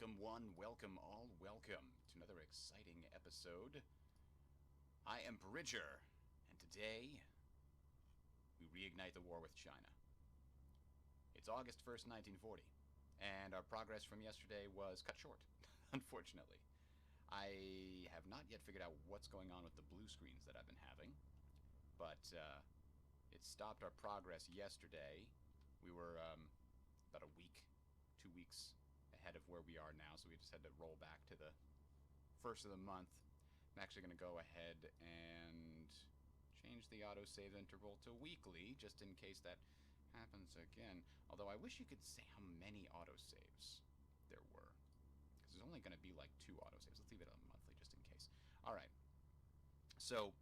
Welcome one, welcome all, welcome to another exciting episode. I am Bridger, and today we reignite the war with China. It's August 1st, 1940, and our progress from yesterday was cut short, unfortunately. I have not yet figured out what's going on with the blue screens that I've been having, but it stopped our progress yesterday. We were about a week, 2 weeks ahead of where we are now, so we just had to roll back to the first of the month. I'm actually going to go ahead and change the autosave interval to weekly, just in case that happens again. Although I wish you could say how many autosaves there were, because there's only going to be like 2 autosaves. Let's leave it on monthly, just in case. Alright, so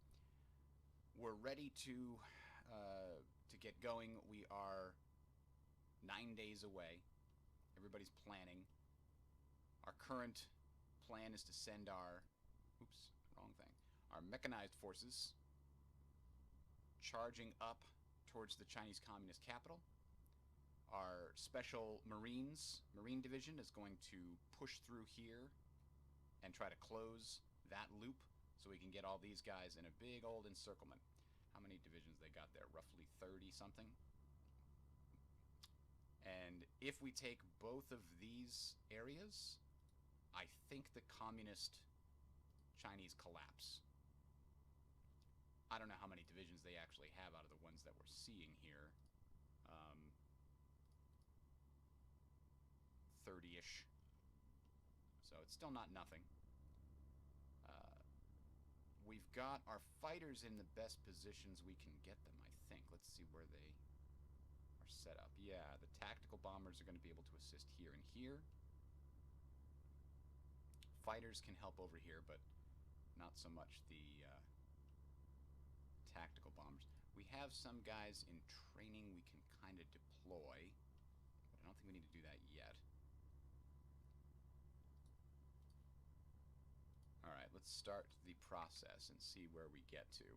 we're ready to get going. We are 9 days away. Everybody's planning. Our current plan is to send our... Oops, wrong thing. Our mechanized forces charging up towards the Chinese Communist capital. Our special Marine division is going to push through here and try to close that loop so we can get all these guys in a big old encirclement. How many divisions they got there? Roughly 30 something. And if we take both of these areas, I think the communist Chinese collapse. I don't know how many divisions they actually have out of the ones that we're seeing here. 30-ish. So it's still not nothing. We've got our fighters in the best positions we can get them, I think. Let's see where they are set up. Yeah, the tactical bombers are going to be able to assist here and here. Fighters can help over here, but not so much the tactical bombers. We have some guys in training we can kind of deploy, but I don't think we need to do that yet. Alright, let's start the process and see where we get to.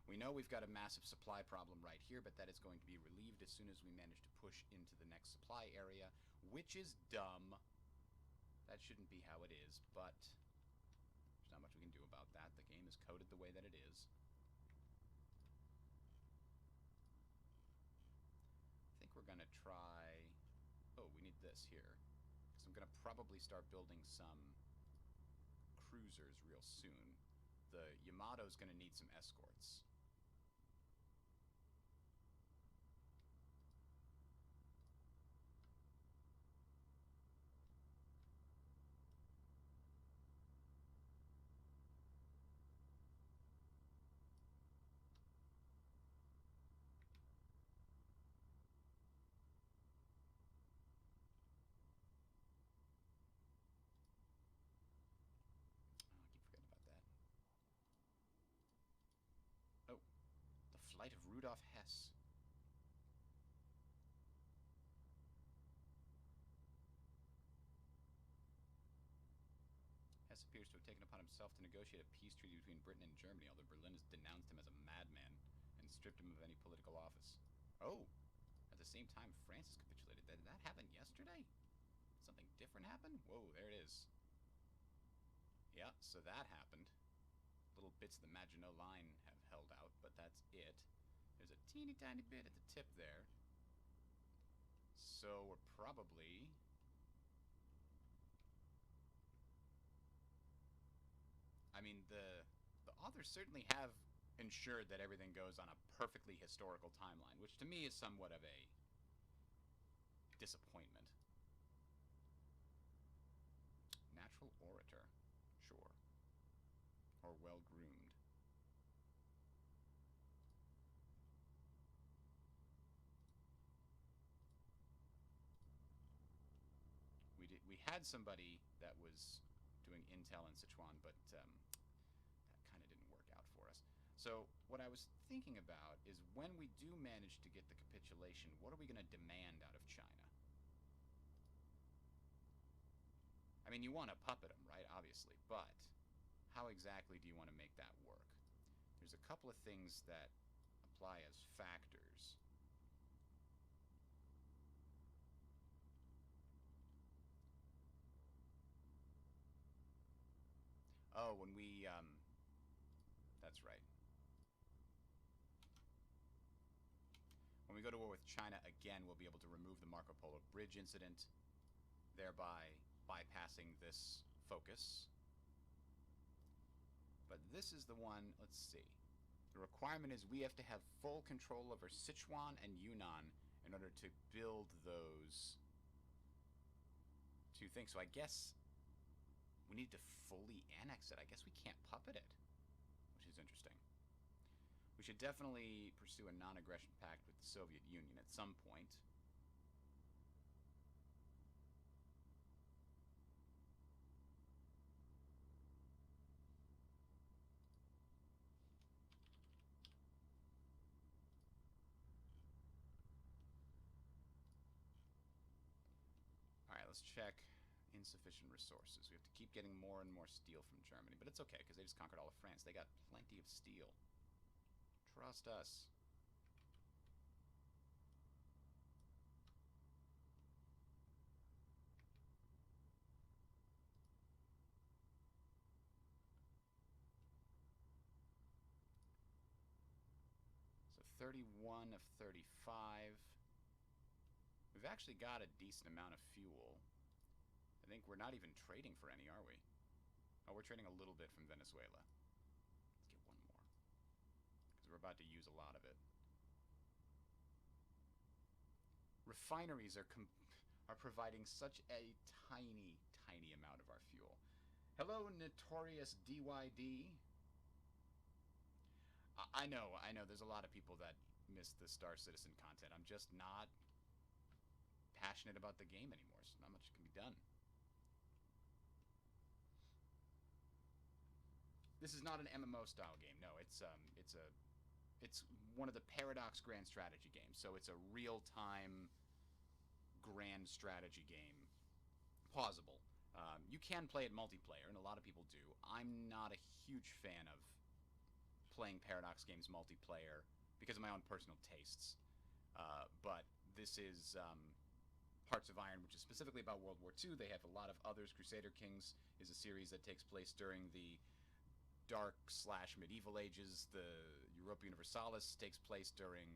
We know we've got a massive supply problem right here, but that is going to be relieved as soon as we manage to push into the next supply area, which is dumb. That shouldn't be how it is, but there's not much we can do about that. The game is coded the way that it is. I think we're going to try... Oh, we need this here. Because I'm going to probably start building some cruisers real soon. The Yamato's going to need some escorts. Oh, the flight of Rudolf Hess. Hess appears to have taken upon himself to negotiate a peace treaty between Britain and Germany, although Berlin has denounced him as a madman and stripped him of any political office. Oh! At the same time, France has capitulated. Did that happen yesterday? Something different happened? Whoa, there it is. Yeah, so that happened. Little bits of the Maginot Line have held out, but that's it. There's a teeny tiny bit at the tip there. So we're probably... I mean, the authors certainly have ensured that everything goes on a perfectly historical timeline, which to me is somewhat of a disappointment. Natural orator. Sure. Or well-groomed. We had somebody that was doing intel in Sichuan, but that kind of didn't work out for us. So what I was thinking about is when we do manage to get the capitulation, what are we going to demand out of China? I mean, you want to puppet them, right? Obviously, but how exactly do you want to make that work? There's a couple of things that apply as factors. Oh, when we, that's right. When we go to war with China again, we'll be able to remove the Marco Polo Bridge incident, thereby bypassing this focus. But this is the one, let's see. The requirement is we have to have full control over Sichuan and Yunnan in order to build those two things. So I guess we need to fully annex it. I guess we can't puppet it, which is interesting. We should definitely pursue a non-aggression pact with the Soviet Union at some point. Alright, let's check insufficient resources. We have to keep getting more and more steel from Germany, but it's okay, because they just conquered all of France. They got plenty of steel. Trust us. So 31 of 35. We've actually got a decent amount of fuel. I think we're not even trading for any, are we? Oh, we're trading a little bit from Venezuela. Let's get one more, because we're about to use a lot of it. Refineries are providing such a tiny, tiny amount of our fuel. Hello, Notorious DYD. I know, there's a lot of people that miss the Star Citizen content. I'm just not passionate about the game anymore, so not much can be done. This is not an MMO style game. No, it's one of the Paradox Grand Strategy games. So it's a real-time grand strategy game. Pausable. You can play it multiplayer, and a lot of people do. I'm not a huge fan of playing Paradox games multiplayer because of my own personal tastes. But this is Hearts of Iron, which is specifically about World War II. They have a lot of others. Crusader Kings is a series that takes place during the Dark/Medieval Ages. The Europa Universalis takes place during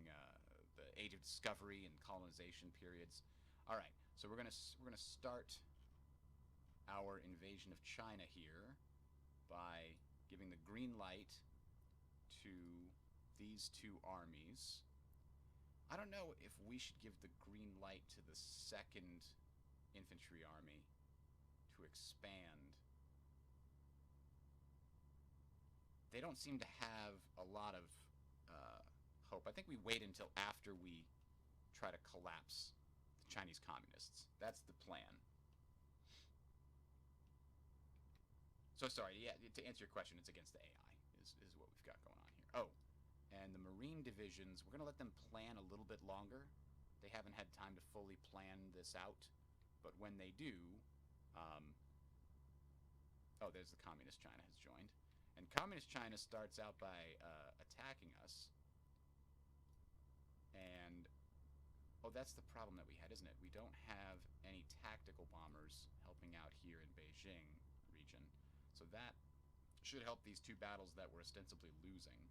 the Age of Discovery and colonization periods. All right, so we're gonna start our invasion of China here by giving the green light to these two armies. I don't know if we should give the green light to the 2nd Infantry Army to expand. They don't seem to have a lot of hope. I think we wait until after we try to collapse the Chinese communists. That's the plan. So sorry, yeah, to answer your question, it's against the AI is what we've got going on here. Oh, and the Marine divisions, we're going to let them plan a little bit longer. They haven't had time to fully plan this out, but when they do, oh, there's the Communist China has joined. And Communist China starts out by attacking us. And, oh, that's the problem that we had, isn't it? We don't have any tactical bombers helping out here in Beijing region. So that should help these two battles that we're ostensibly losing.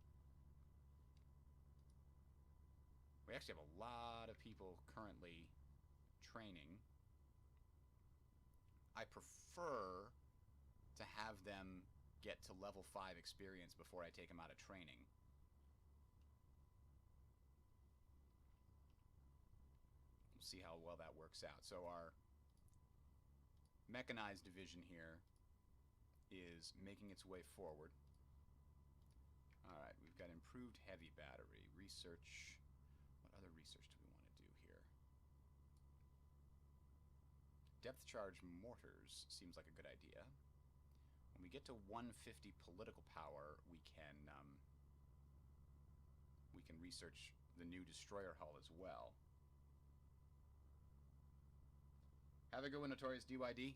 We actually have a lot of people currently training. I prefer to have them get to level 5 experience before I take them out of training. We'll see how well that works out. So our mechanized division here is making its way forward. Alright, we've got improved heavy battery. Research. What other research do we want to do here? Depth charge mortars seems like a good idea. When we get to 150 political power, we can research the new destroyer hull as well. Have a good one, Notorious DYD.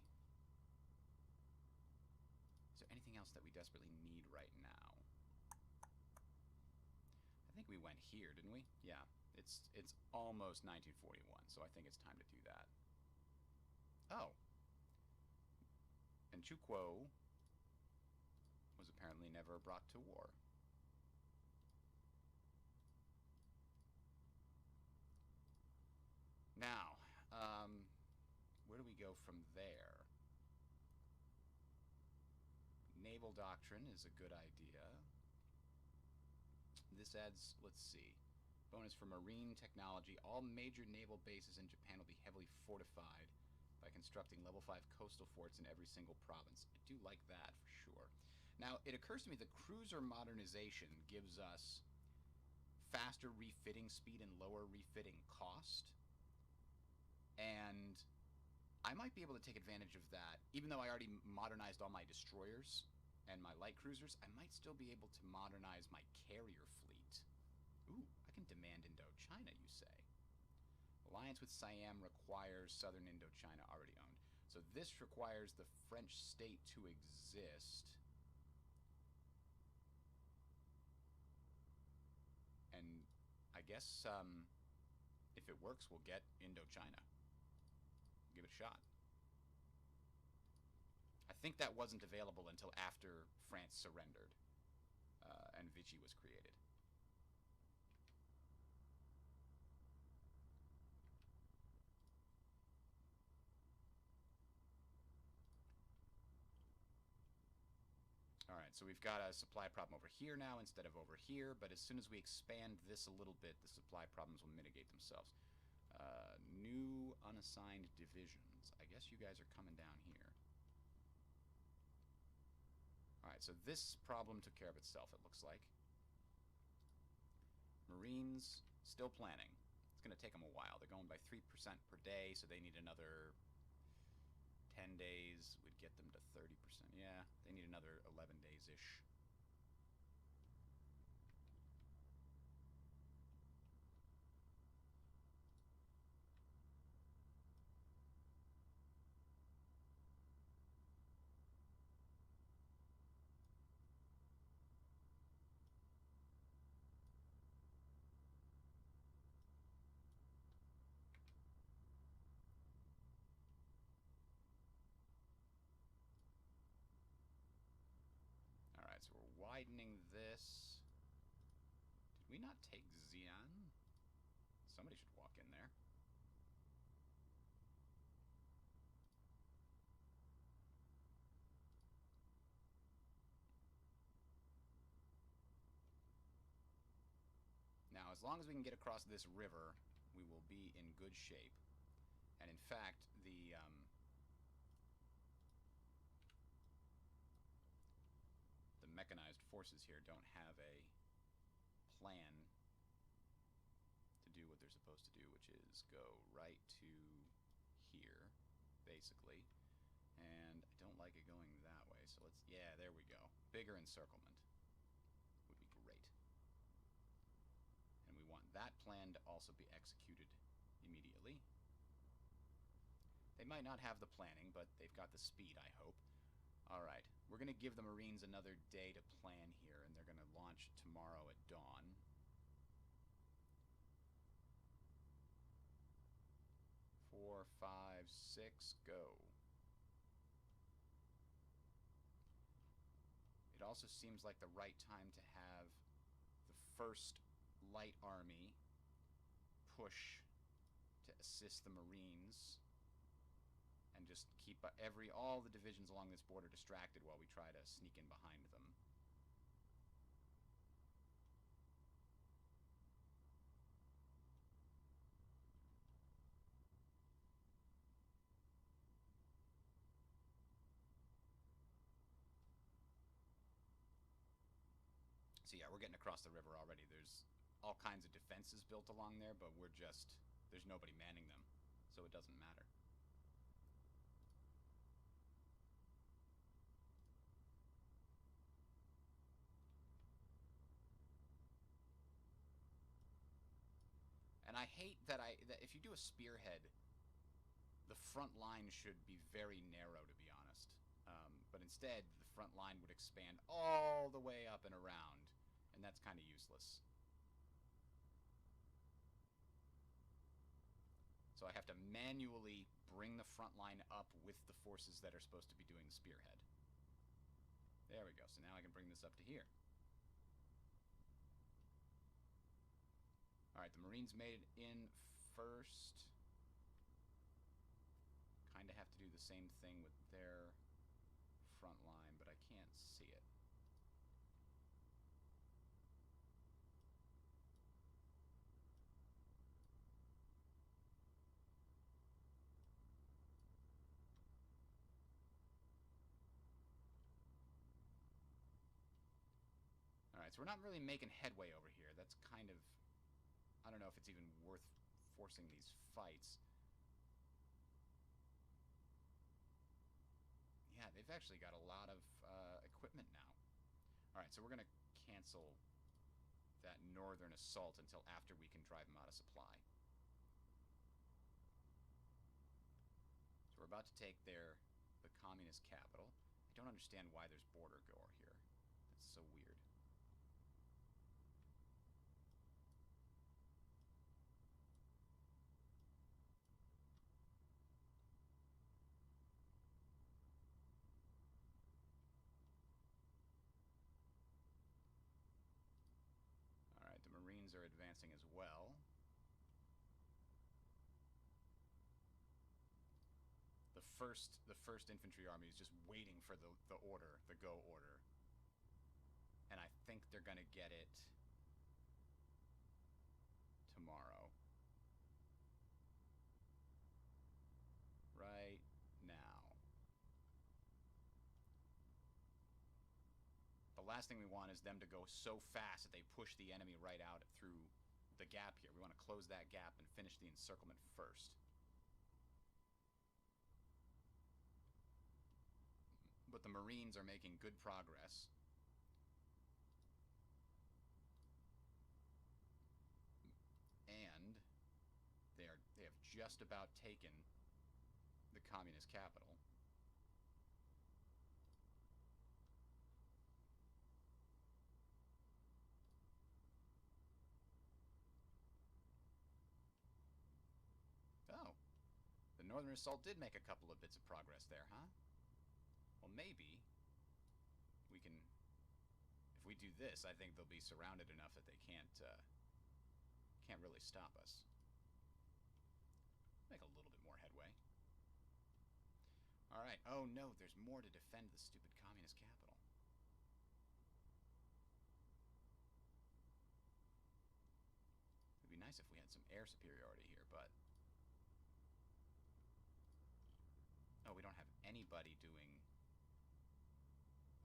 Is there anything else that we desperately need right now? I think we went here, didn't we? Yeah, it's almost 1941, so I think it's time to do that. Oh. And Chukuo was apparently never brought to war. Now, where do we go from there? Naval doctrine is a good idea. This adds, let's see, bonus for marine technology. All major naval bases in Japan will be heavily fortified by constructing level 5 coastal forts in every single province. I do like that for sure. Now, it occurs to me that cruiser modernization gives us faster refitting speed and lower refitting cost. And I might be able to take advantage of that. Even though I already modernized all my destroyers and my light cruisers, I might still be able to modernize my carrier fleet. Ooh, I can demand Indochina, you say. Alliance with Siam requires southern Indochina already owned. So this requires the French state to exist. And I guess if it works, we'll get Indochina. Give it a shot. I think that wasn't available until after France surrendered and Vichy was created. Alright, so we've got a supply problem over here now instead of over here, but as soon as we expand this a little bit, the supply problems will mitigate themselves. New unassigned divisions. I guess you guys are coming down here. Alright, so this problem took care of itself, it looks like. Marines, still planning. It's going to take them a while. They're going by 3% per day, so they need another 10 days. We'd get them to 30%. Yeah, they need another 11 days-ish. Alright, so we're widening this. Did we not take Xi'an? Somebody should walk in there. Now, as long as we can get across this river, we will be in good shape. And in fact, the mechanized forces here don't have a plan to do what they're supposed to do, which is go right to here, basically. And I don't like it going that way, so let's... Yeah, there we go. Bigger encirclement would be great. And we want that plan to also be executed immediately. They might not have the planning, but they've got the speed, I hope. Alright, we're going to give the Marines another day to plan here, and they're going to launch tomorrow at dawn. Four, five, six, go. It also seems like the right time to have the first light army push to assist the Marines and just keep all the divisions along this border distracted while we try to sneak in behind them. So yeah, we're getting across the river already. There's all kinds of defenses built along there, but there's nobody manning them, so it doesn't matter. And I hate that if you do a spearhead, the front line should be very narrow, to be honest. But instead, the front line would expand all the way up and around, and that's kind of useless. So I have to manually bring the front line up with the forces that are supposed to be doing the spearhead. There we go. So now I can bring this up to here. Alright, the Marines made it in first. Kind of have to do the same thing with their front line, but I can't see it. Alright, so we're not really making headway over here. That's kind of... I don't know if it's even worth forcing these fights. Yeah, they've actually got a lot of equipment now. Alright, so we're going to cancel that northern assault until after we can drive them out of supply. So we're about to take the communist capital. I don't understand why there's border gore here. That's so weird. Alright, the Marines are advancing as well. The first infantry army is just waiting for the order, the go order. And I think they're going to get it tomorrow. Right now. The last thing we want is them to go so fast that they push the enemy right out through the gap here. We want to close that gap and finish the encirclement first. But the Marines are making good progress. And they have just about taken the communist capital. Oh. The Northern Assault did make a couple of bits of progress there, huh? Well, maybe we can... If we do this, I think they'll be surrounded enough that they can't really stop us. Make a little bit more headway. Alright. Oh, no, there's more to defend the stupid communist capital. It'd be nice if we had some air superiority here, but... Oh, we don't have anybody doing...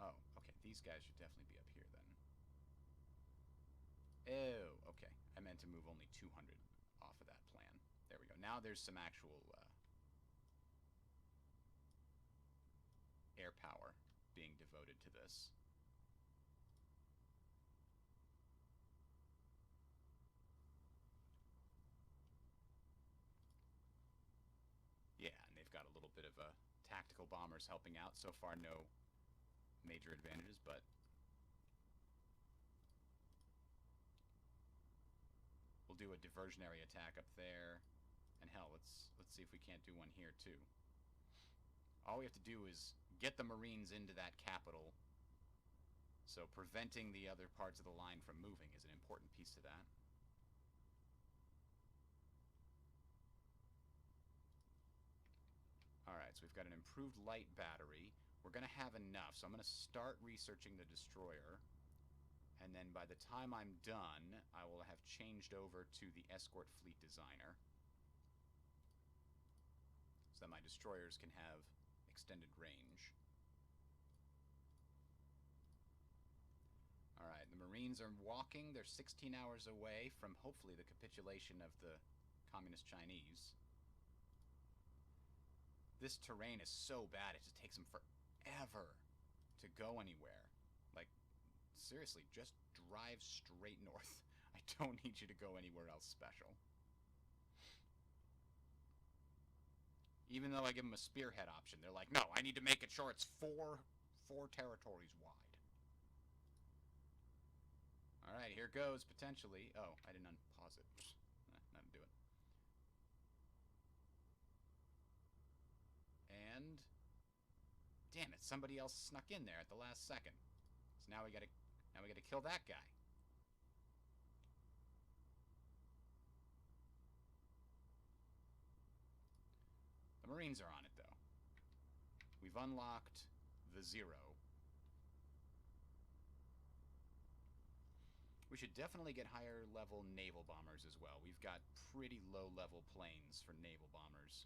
Oh, okay. These guys should definitely be up here, then. Oh, okay. I meant to move only 200 off of that plan. There we go. Now there's some actual air power being devoted to this. Yeah, and they've got a little bit of tactical bombers helping out. So far, no major advantages, but we'll do a diversionary attack up there. And hell, let's see if we can't do one here too. All we have to do is get the Marines into that capital. So preventing the other parts of the line from moving is an important piece to that. Alright, so we've got an improved light battery. We're going to have enough, so I'm going to start researching the destroyer. And then by the time I'm done, I will have changed over to the escort fleet designer. So that my destroyers can have extended range. Alright, the Marines are walking. They're 16 hours away from, hopefully, the capitulation of the Communist Chinese. This terrain is so bad, it just takes them forever to go anywhere. Like, seriously, just drive straight north. I don't need you to go anywhere else special. Even though I give them a spearhead option, they're like, no, I need to make it sure it's four territories wide. Alright, here goes, potentially. Oh, I didn't unpause it. That'll do it. And... Damn it! Somebody else snuck in there at the last second. So now we gotta kill that guy. The Marines are on it, though. We've unlocked the Zero. We should definitely get higher level naval bombers as well. We've got pretty low level planes for naval bombers.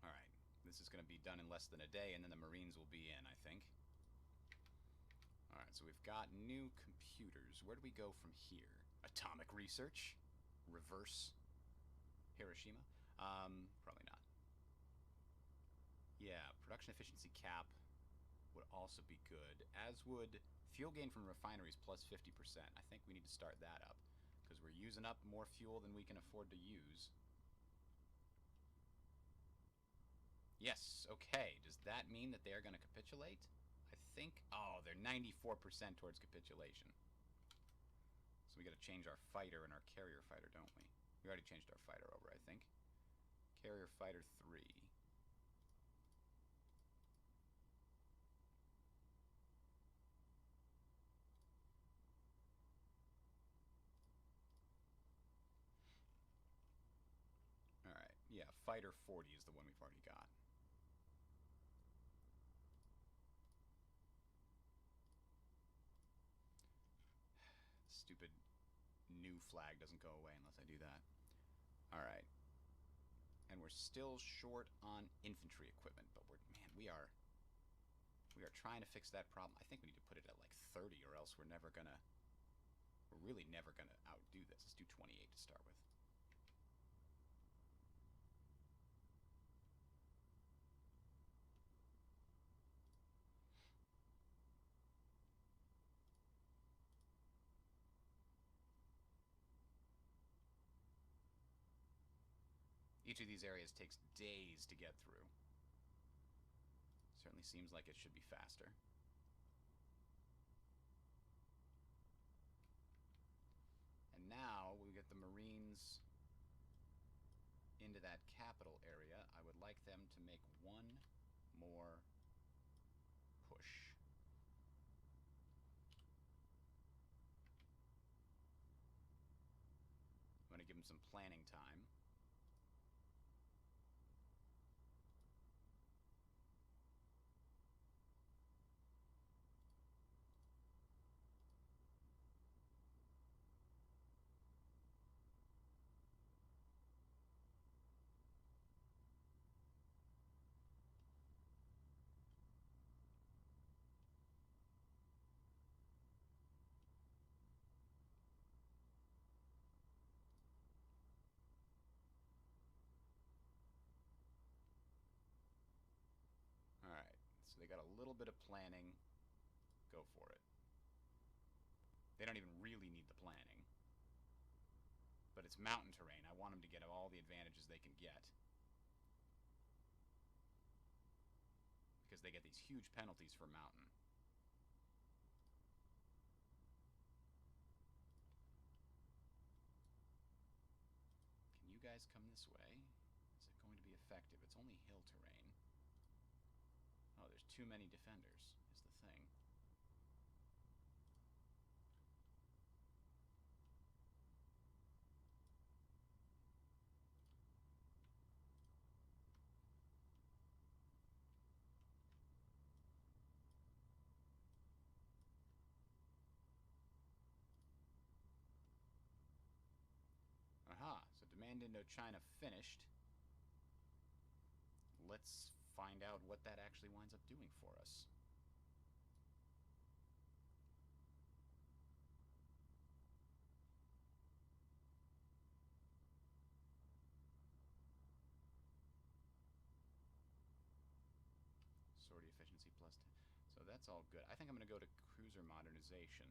Alright, this is going to be done in less than a day, and then the Marines will be in, I think. Alright, so we've got new computers. Where do we go from here? Atomic research? Reverse Hiroshima? Probably not. Yeah, production efficiency cap would also be good, as would fuel gain from refineries plus 50%. I think we need to start that up, because we're using up more fuel than we can afford to use. Yes, okay. Does that mean that they are going to capitulate? I think... Oh, they're 94% towards capitulation. So we got to change our fighter and our carrier fighter, don't we? We already changed our fighter over, I think. Carrier fighter 3. Alright, yeah, fighter 40 is the one we've already got. Stupid new flag doesn't go away unless I do that. Alright. And we're still short on infantry equipment, but we are trying to fix that problem. I think we need to put it at like 30 or else we're really never gonna outdo this. Let's do 28 to start with. Each of these areas takes days to get through. Certainly seems like it should be faster. And now we get the Marines into that capital area. I would like them to make one more push. I'm going to give them some planning time. Alright, so they got a little bit of planning. Go for it. They don't even really need the planning. But it's mountain terrain. I want them to get all the advantages they can get. Because they get these huge penalties for mountain. Can you guys come this way? Is it going to be effective? It's only hill terrain. Oh, there's too many defenders, is the thing. Aha, so Demand Indochina finished. Let's find out what that actually winds up doing for us. Sortie efficiency that's all good. I think I'm going to go to cruiser modernization.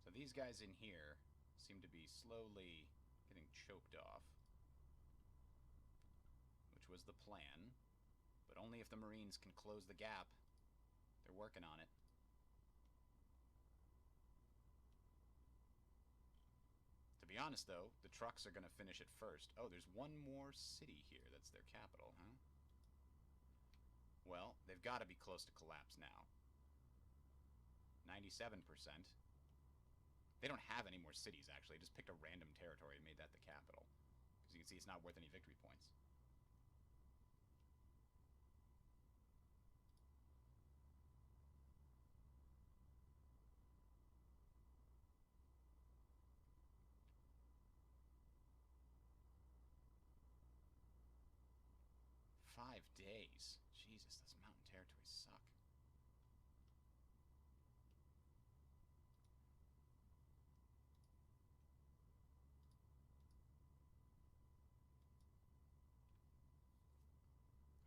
So these guys in here seem to be slowly getting choked off, which was the plan, but only if the Marines can close the gap. They're working on it. To be honest, though, the trucks are going to finish it first. Oh, there's one more city here that's their capital, huh? Well, they've got to be close to collapse now. 97%. They don't have any more cities, actually. They just picked a random territory and made that the capital. Because you can see it's not worth any victory points. "5 days. Jesus, those mountain territories suck.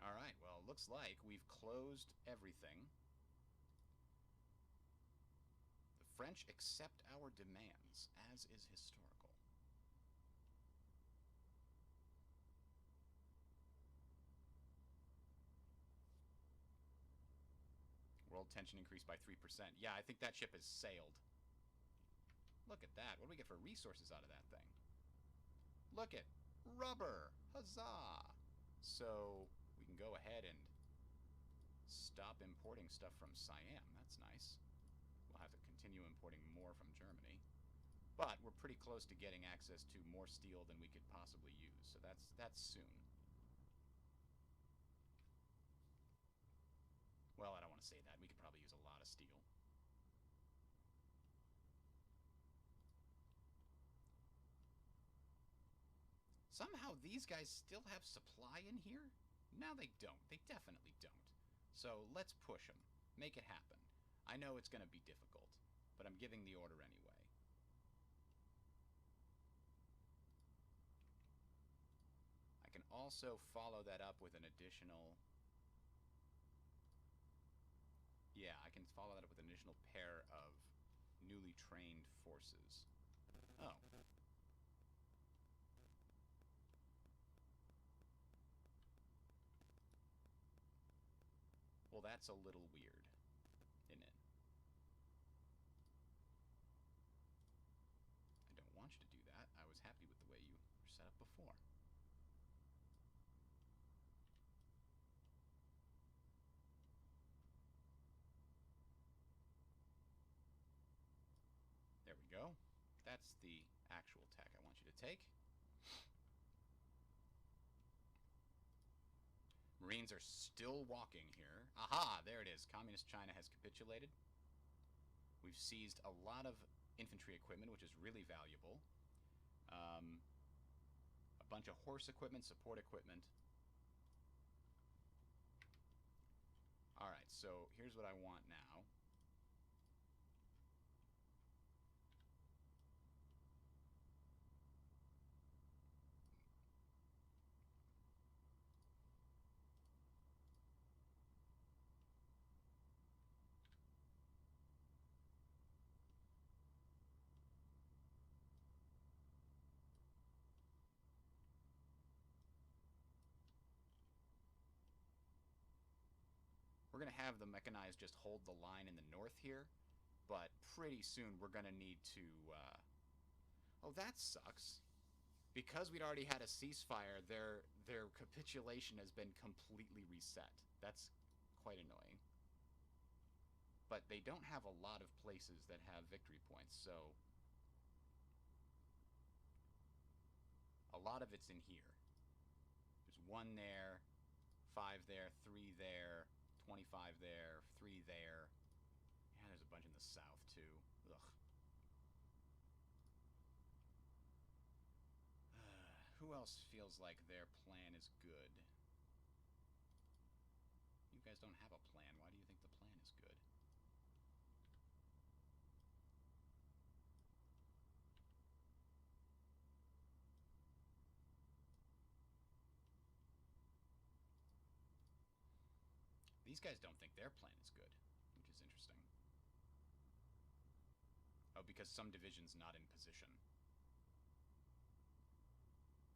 Alright, well, it looks like we've closed everything. The French accept our demands, as is historical. World tension increased by 3%. Yeah, I think that ship has sailed. Look at that. What do we get for resources out of that thing? Look at rubber. Huzzah! So we can go ahead and stop importing stuff from Siam. That's nice. We'll have to continue importing more from Germany. But we're pretty close to getting access to more steel than we could possibly use. So that's soon. Well, I don't want to say that. We could probably use a lot of steel. Somehow these guys still have supply in here? No, they don't. They definitely don't. So let's push them. Make it happen. I know it's going to be difficult, but I'm giving the order anyway. I can also follow that up with an additional... Yeah, I can follow that up with an additional pair of newly trained forces. Oh. Well, that's a little weird, isn't it? I don't want you to do that. I was happy with the way you were set up before. There we go. That's the actual tack I want you to take. Marines are still walking here. Aha! There it is. Communist China has capitulated. We've seized a lot of infantry equipment, which is really valuable. A bunch of horse equipment, support equipment. Alright, so here's what I want now. We're going to have the mechanized just hold the line in the north here, but pretty soon we're going to need to... Oh, that sucks. Because we'd already had a ceasefire, their capitulation has been completely reset. That's quite annoying. But they don't have a lot of places that have victory points, so... A lot of it's in here. There's 1 there, 5 there, 3 there, 25 there, 3 there. Yeah, there's a bunch in the south, too. Ugh. Who else feels like their plan is good? You guys don't have a plan. Why do you think the plan is good? These guys don't think their plan is good, which is interesting. Oh, because some division's not in position.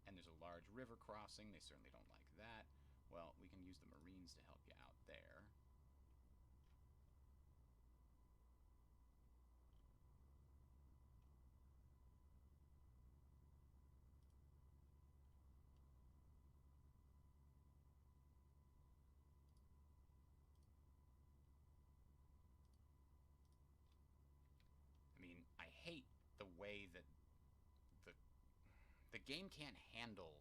And there's a large river crossing. They certainly don't like that. Well, we can use the Marines to help you out there. I mean, I hate the way that the game can't handle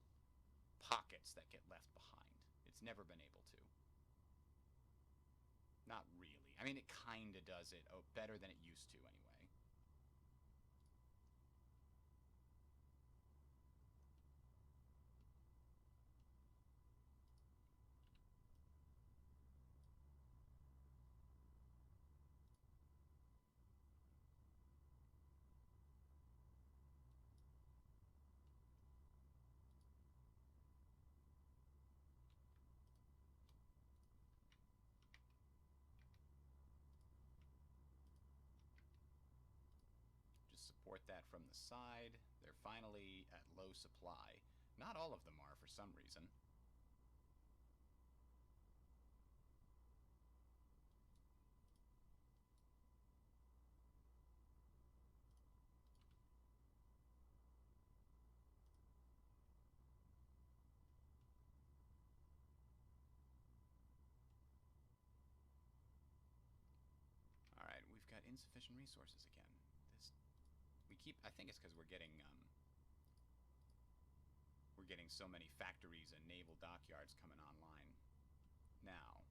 pockets that get left behind. It's never been able to. Not really. I mean, it kind of does it better than it used to, anyway. Just support that from the side. They're finally at low supply. Not all of them are, for some reason. Alright, we've got insufficient resources again. I think it's because we're getting so many factories and naval dockyards coming online now.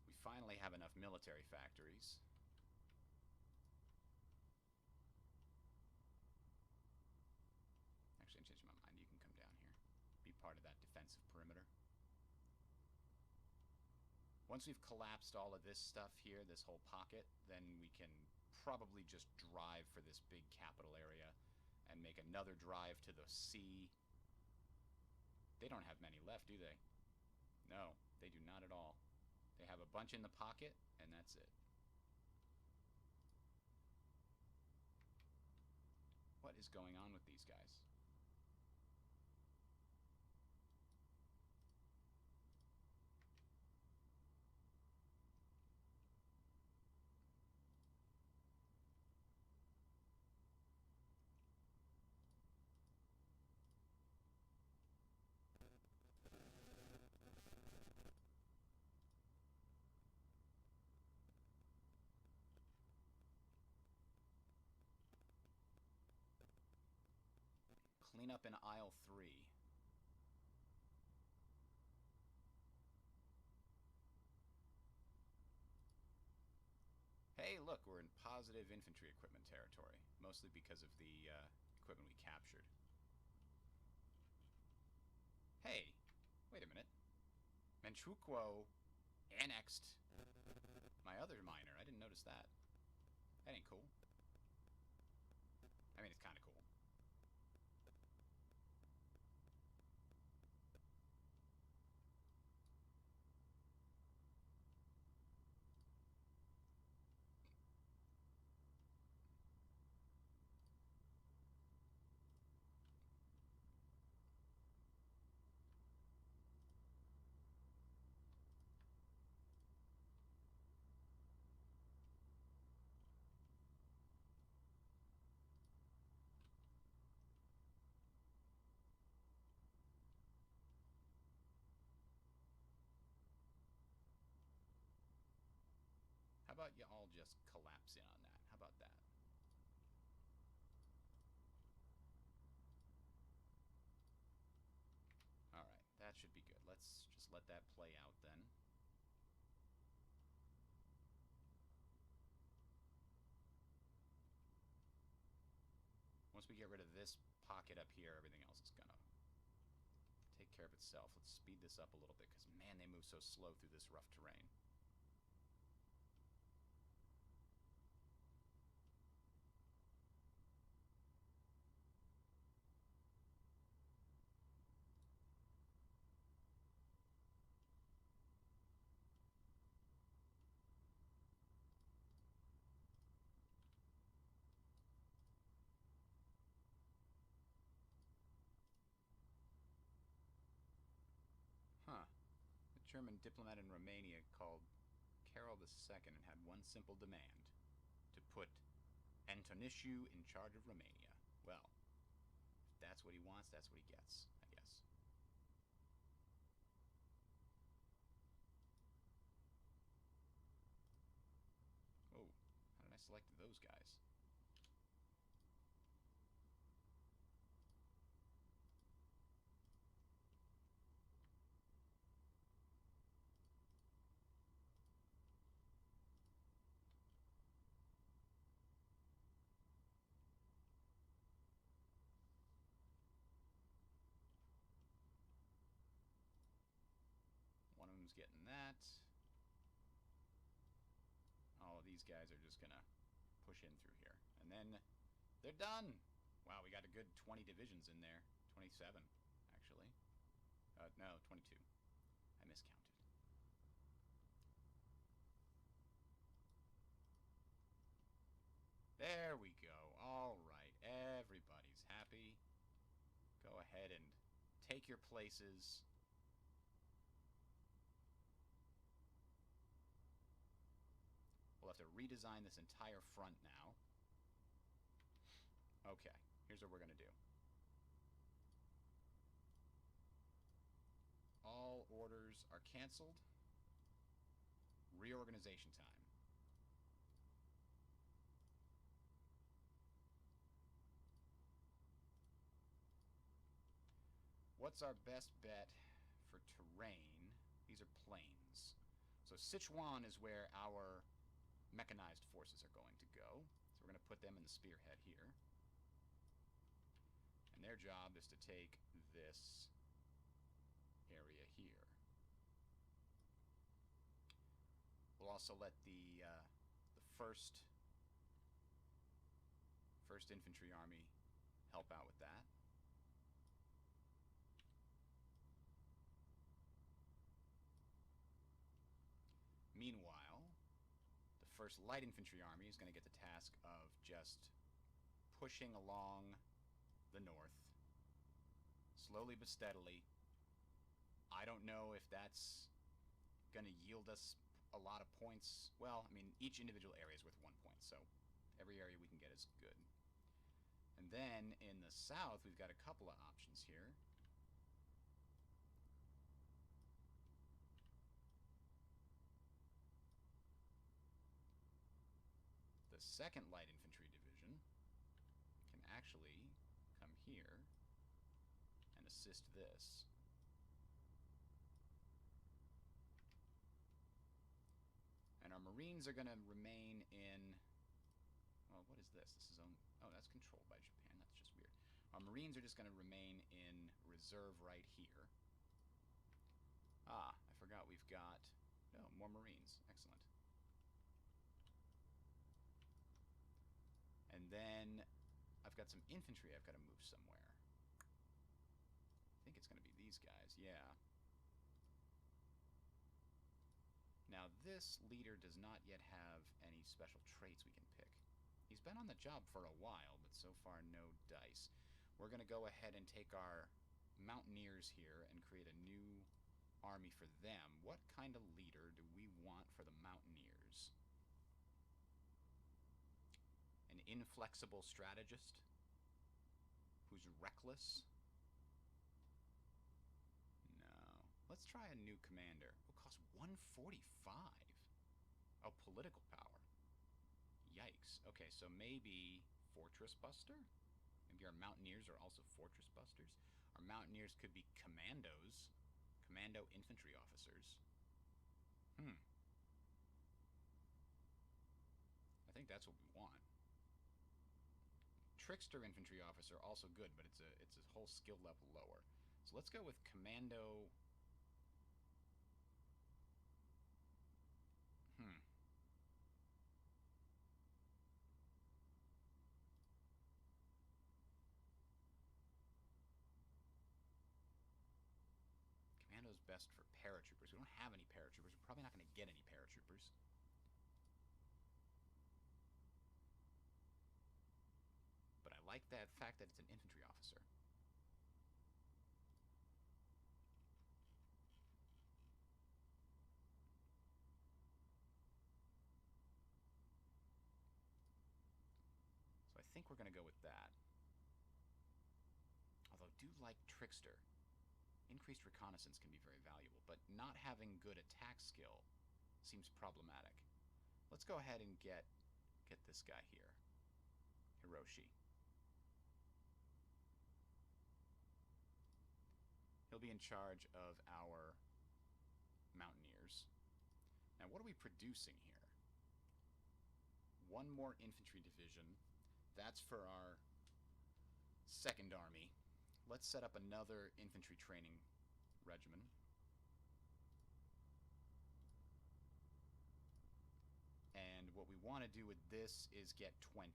We finally have enough military factories. Actually, I'm changing my mind. You can come down here. Be part of that defensive perimeter. Once we've collapsed all of this stuff here, this whole pocket, then we can probably just drive for this big capital area and make another drive to the sea. They don't have many left, do they? No, they do not at all. They have a bunch in the pocket, and that's it. What is going on with these guys? Clean up in aisle 3. Hey, look, we're in positive infantry equipment territory, mostly because of the equipment we captured. Hey, wait a minute. Manchukuo annexed my other miner. I didn't notice that. That ain't cool. I mean, it's kind of cool. How about you all just collapse in on that? How about that? Alright, that should be good. Let's let that play out then. Once we get rid of this pocket up here, everything else is gonna take care of itself. Let's speed this up a little bit, because man, they move so slow through this rough terrain. Huh. A German diplomat in Romania called Carol II and had one simple demand: to put Antonescu in charge of Romania. Well, if that's what he wants, that's what he gets, I guess. Oh, how did I select those guys? One of them's getting that. All of these guys are just gonna push in through here. And then they're done! Wow, we got a good 20 divisions in there. 27, actually. No, 22. I miscounted. There we go. All right, everybody's happy. Go ahead and take your places. We'll have to redesign this entire front now. Okay, here's what we're going to do. All orders are canceled. Reorganization time. What's our best bet for terrain? These are plains. So Sichuan is where our mechanized forces are going to go. So we're going to put them in the spearhead here. And their job is to take this area here. We'll also let the first Infantry Army help out with that. Meanwhile, the 1st Light Infantry Army is going to get the task of just pushing along the north, slowly but steadily. I don't know if that's going to yield us a lot of points. Well, I mean, each individual area is worth 1 point, so every area we can get is good. And then in the south, we've got a couple of options here. The 2nd Light Infantry Division can actually come here and assist this. And our Marines are going to remain in... Well, what is this? This is owned... Oh, that's controlled by Japan. That's just weird. Our Marines are just going to remain in reserve right here. Ah, I forgot we've got... Oh, more Marines. Excellent. And then I've got some infantry I've got to move somewhere. I think it's going to be these guys, yeah. Now, this leader does not yet have any special traits we can pick. He's been on the job for a while, but so far no dice. We're going to go ahead and take our mountaineers here and create a new army for them. What kind of leader do we want for the mountaineers? An inflexible strategist who's reckless? No. Let's try a new commander. It'll cost 145. Oh, political power. Yikes. Okay, so maybe Fortress Buster? Maybe our Mountaineers are also Fortress Busters? Our Mountaineers could be Commandos. Commando infantry officers. I think that's what we want. Trickster infantry officer, also good, but it's a whole skill level lower. So let's go with Commando. Commando's best for paratroopers. We don't have any paratroopers. We're probably not going to get any paratroopers. But I like that fact that it's an infantry officer. So I think we're going to go with that. Although I do like Trickster. Increased reconnaissance can be very valuable, but not having good attack skill seems problematic. Let's go ahead and get this guy here. Hiroshi. He'll be in charge of our mountaineers. Now, what are we producing here? One more infantry division. That's for our second army. Let's set up another infantry training regimen. And what we want to do with this is get 20.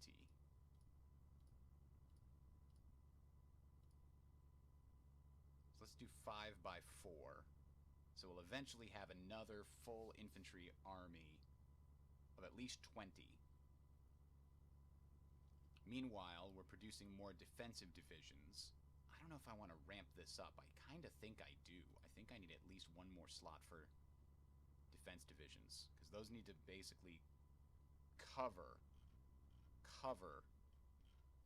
So let's do 5 by 4. So we'll eventually have another full infantry army of at least 20. Meanwhile, we're producing more defensive divisions. I don't know if I want to ramp this up. I kind of think I do. I think I need at least one more slot for defense divisions, because those need to basically cover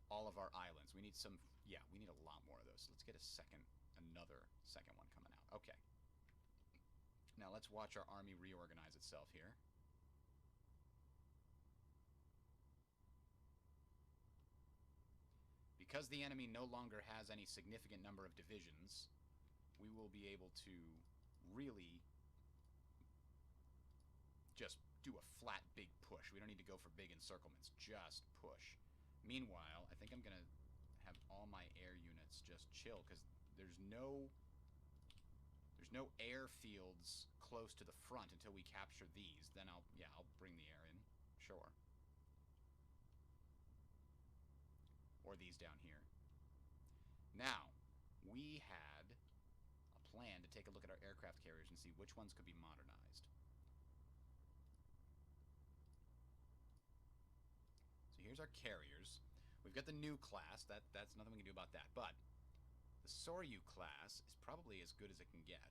all of our islands. We need some, yeah, we need a lot more of those. Let's get another second one coming out. Okay. Now let's watch our army reorganize itself here. Because the enemy no longer has any significant number of divisions, we will be able to really just do a flat big push. We don't need to go for big encirclements, just push. Meanwhile, I think I'm going to have all my air units just chill, because there's no airfields close to the front until we capture these. Then I'll bring the air in, sure. Or these down here. Now, we had a plan to take a look at our aircraft carriers and see which ones could be modernized. So here's our carriers. We've got the new class. That's nothing we can do about that. But the Soryu class is probably as good as it can get.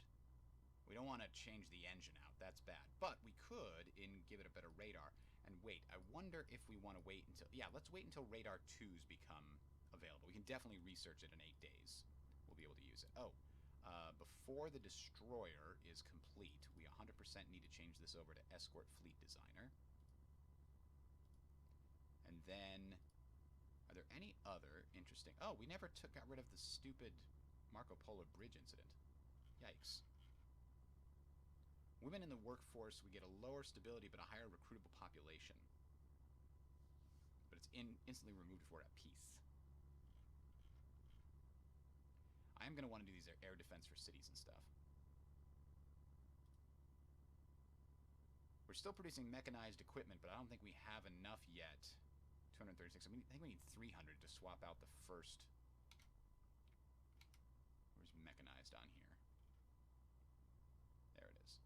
We don't want to change the engine out. That's bad. But we could give it a better radar. And wait, I wonder if we want to wait until... Yeah, let's wait until Radar 2s become available. We can definitely research it in 8 days. We'll be able to use it. Oh, before the destroyer is complete, we 100% need to change this over to Escort Fleet Designer. And then... Are there any other interesting... Oh, we never got rid of the stupid Marco Polo Bridge incident. Yikes. Women in the workforce, we get a lower stability but a higher recruitable population. But it's instantly removed if we're at peace. I am going to want to do these air defense for cities and stuff. We're still producing mechanized equipment, but I don't think we have enough yet. 236. I think we need 300 to swap out the first. Where's mechanized on here? There it is.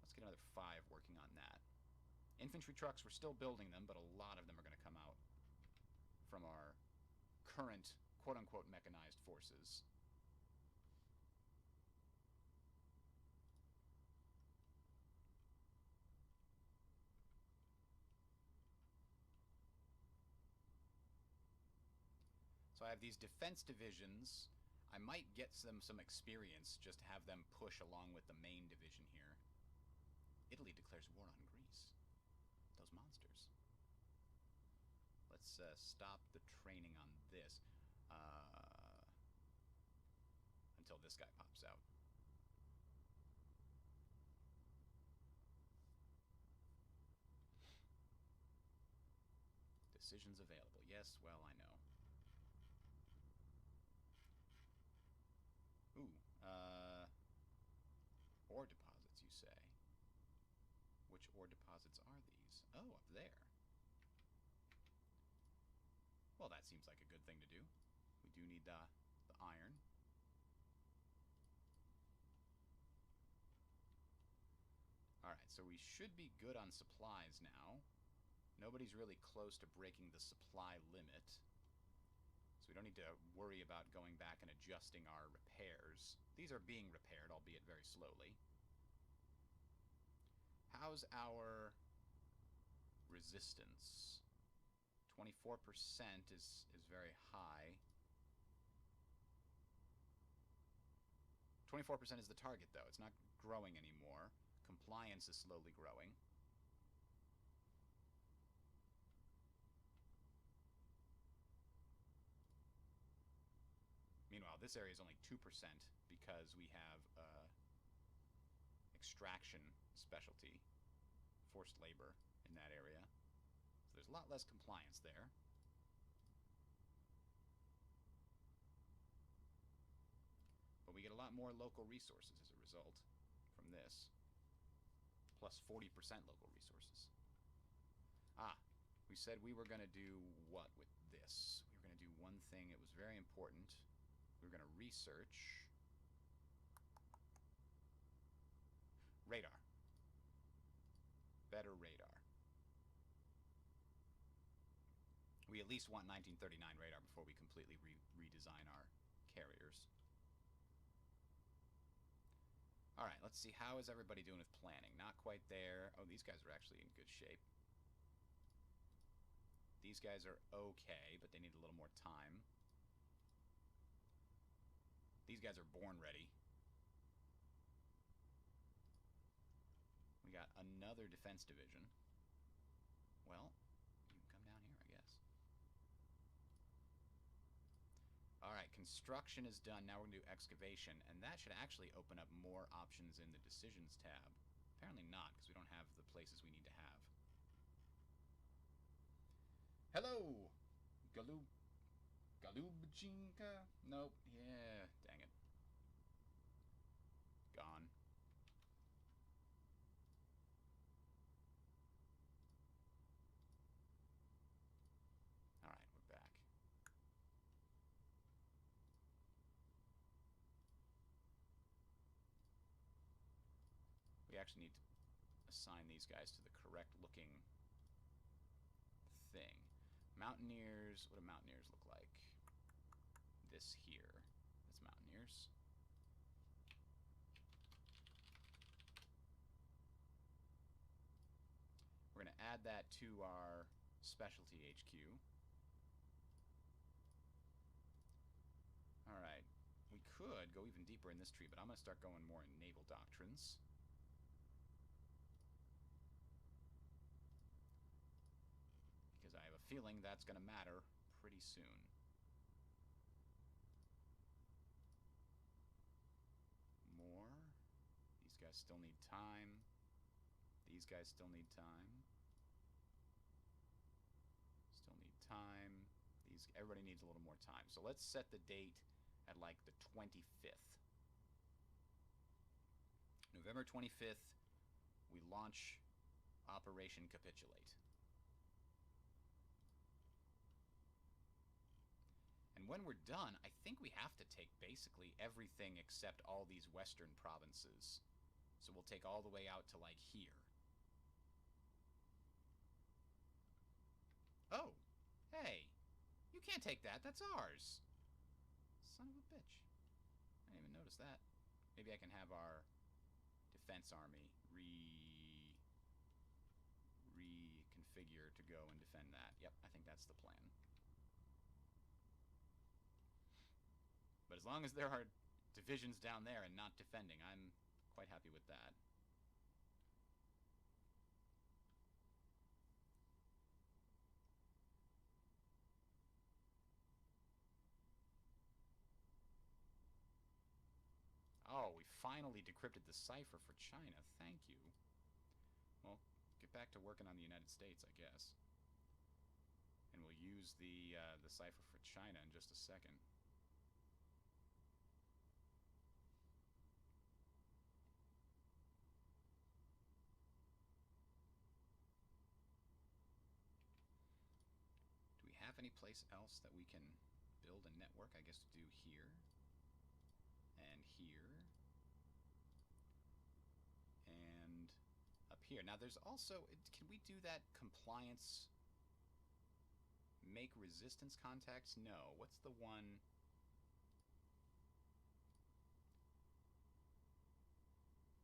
Let's get another 5 working on that. Infantry trucks, we're still building them, but a lot of them are going to come out from our current quote-unquote mechanized forces. So I have these defense divisions. I might get them some experience just to have them push along with the main division here. Italy declares war on Greece. Those monsters. Let's stop the training on this until this guy pops out. decisions available. Yes, well, I know. Ooh, ore deposits, you say? Which ore deposits are these? Oh, up there. Well, that seems like a good thing to do. We do need the iron. Alright, so we should be good on supplies now. Nobody's really close to breaking the supply limit. So we don't need to worry about going back and adjusting our repairs. These are being repaired, albeit very slowly. How's our resistance? 24% is very high. 24% is the target, though. It's not growing anymore. Compliance is slowly growing. Meanwhile, this area is only 2% because we have extraction specialty, forced labor in that area. So there's a lot less compliance there. But we get a lot more local resources as a result from this. Plus 40% local resources. Ah, we said we were going to do what with this? We were going to do one thing. It was very important. We were going to research radar. Better radar. We at least want 1939 radar before we completely redesign our carriers. Alright, let's see. How is everybody doing with planning? Not quite there. Oh, these guys are actually in good shape. These guys are okay, but they need a little more time. These guys are born ready. We got another defense division. Well, you can come down here, I guess. Alright, construction is done. Now we're going to do excavation, and that should actually open up more options in the decisions tab. Apparently not, because we don't have the places we need to have. Hello! Galubchinka? Nope. Yeah, dang it. Gone. Alright, we're back. We actually need to assign these guys to the correct looking thing. Mountaineers, what do Mountaineers look like? This here. That's Mountaineers. We're going to add that to our specialty HQ. Alright. We could go even deeper in this tree, but I'm going to start going more in naval doctrines. Because I have a feeling that's going to matter pretty soon. More. These guys still need time. These guys still need time. Still need time. Everybody needs a little more time. So let's set the date at like the 25th. November 25th, we launch Operation Capitulate. And when we're done, I think we have to take basically everything except all these western provinces. So we'll take all the way out to like here. Oh, hey, you can't take that. That's ours. Son of a bitch. I didn't even notice that. Maybe I can have our defense army reconfigure to go and defend that. Yep, I think that's the plan. But as long as there are divisions down there and not defending, I'm quite happy with that. Oh, we finally decrypted the cipher for China. Thank you. Well, get back to working on the United States, I guess. And we'll use the cipher for China in just a second. Do we have any place else that we can build a network? I guess to do here. And here. And up here. Now there's also... Can we do that compliance... Make resistance contacts? No. What's the one...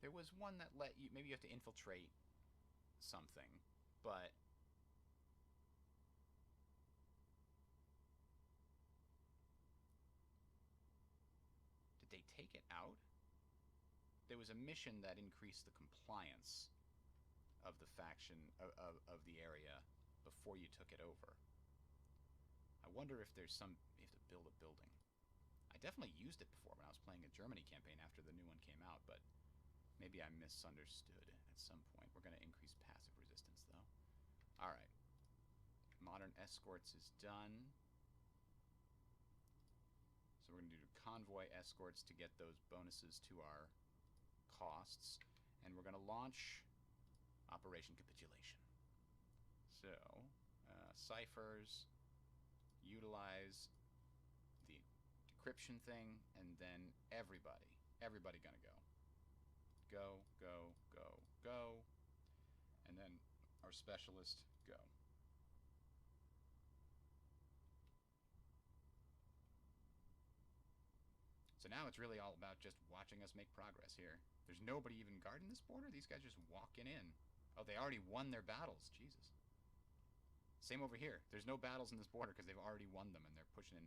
There was one that let you... Maybe you have to infiltrate something. But... Did they take it out? There was a mission that increased the compliance of the faction... Of the area before you took it over. I wonder if there's some... You have to build a building. I definitely used it before when I was playing a Germany campaign after the new one came out, but maybe I misunderstood at some point. We're going to increase passive resistance, though. Alright. Modern escorts is done. So we're going to do convoy escorts to get those bonuses to our costs. And we're going to launch Operation Capitulation. So, ciphers... Utilize the decryption thing, and then everybody gonna go. Go, go, go, go. And then our specialist, go. So now it's really all about just watching us make progress here. There's nobody even guarding this border? These guys just walking in. Oh, they already won their battles. Jesus. Same over here. There's no battles in this border because they've already won them and they're pushing in.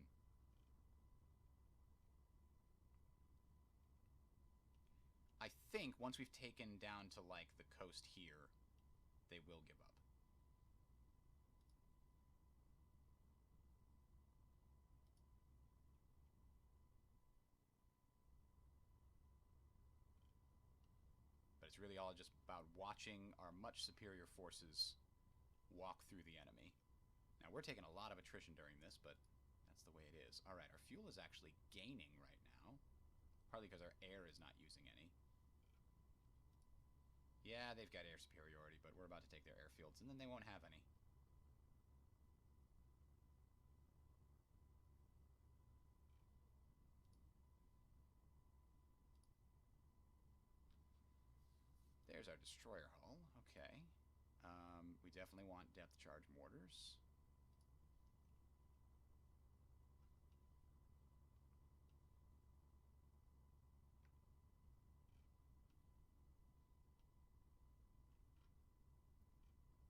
I think once we've taken down to, like, the coast here, they will give up. But it's really all just about watching our much superior forces walk through the enemy. Now, we're taking a lot of attrition during this, but that's the way it is. Alright, our fuel is actually gaining right now. Partly because our air is not using any. Yeah, they've got air superiority, but we're about to take their airfields, and then they won't have any. There's our destroyer hull. Okay. We definitely want depth charge mortars.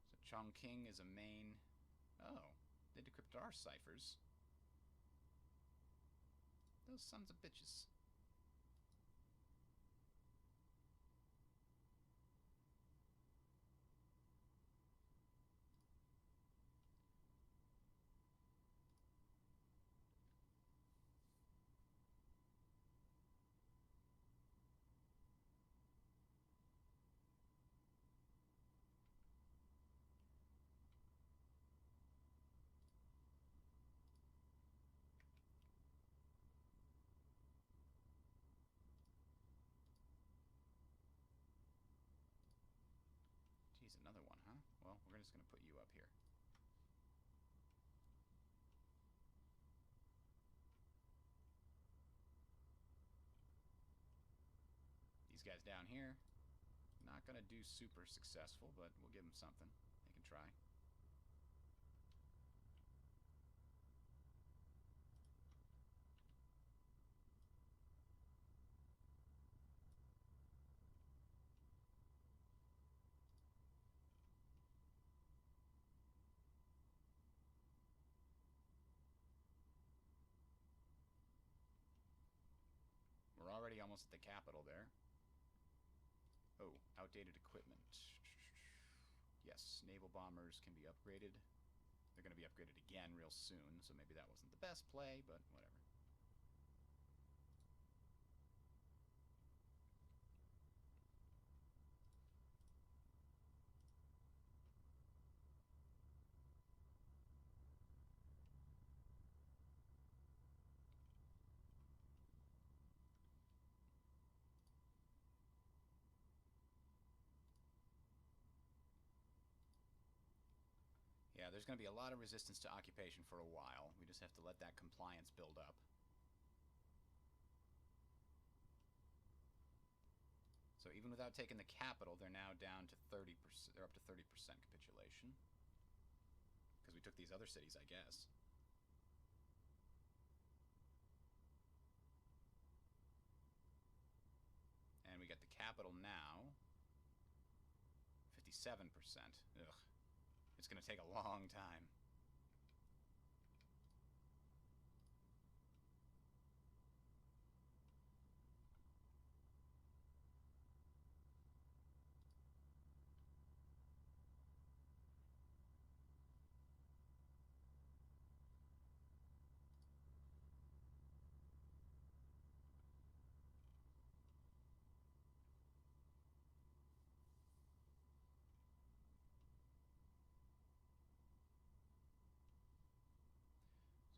So Chongqing is a main... Oh, they decrypted our ciphers. Those sons of bitches. Geez, another one, huh? Well, we're just going to put you up here. These guys down here, not going to do super successful, but we'll give them something. They can try. We're already almost at the capital there. Oh, outdated equipment. Yes, naval bombers can be upgraded. They're going to be upgraded again real soon, so maybe that wasn't the best play, but whatever. there's going to be a lot of resistance to occupation for a while. We just have to let that compliance build up. So even without taking the capital, they're now down to 30%. They're up to 30% capitulation. Because we took these other cities, I guess. And we get the capital now. 57%. Ugh. It's going to take a long time.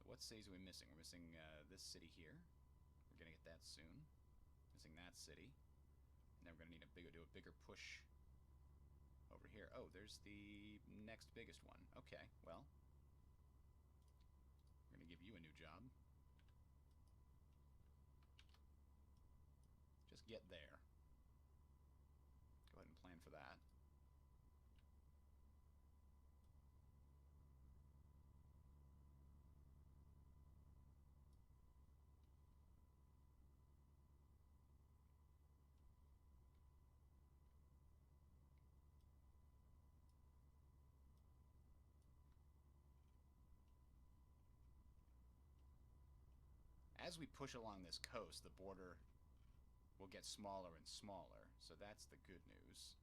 What cities are we missing? We're missing this city here. We're going to get that soon. Missing that city. And then we're going to need to do a bigger push over here. Oh, there's the next biggest one. Okay, well. We're going to give you a new job. Just get there. Go ahead and plan for that. As we push along this coast, the border will get smaller and smaller, so that's the good news.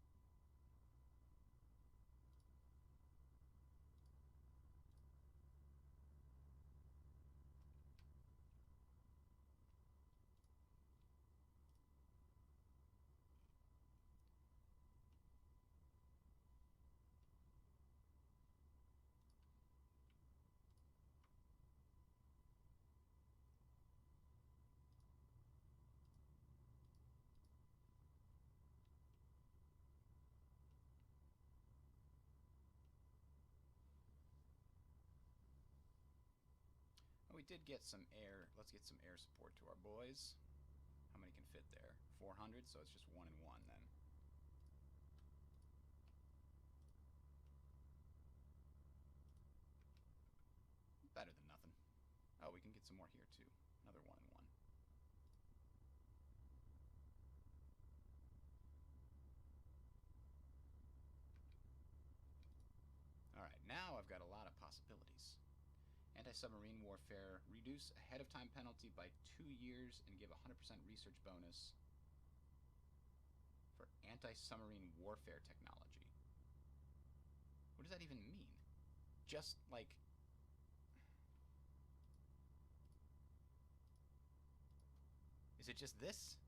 We did get some air. Let's get some air support to our boys. How many can fit there? 400, so it's just 1 and 1 then. Better than nothing. Oh, we can get some more here too. Another 1 and 1. Alright, now I've got a lot of possibilities. Anti-submarine warfare. Reduce ahead-of-time penalty by 2 years and give 100% research bonus for anti-submarine warfare technology. What does that even mean? Just, like... Is it just this?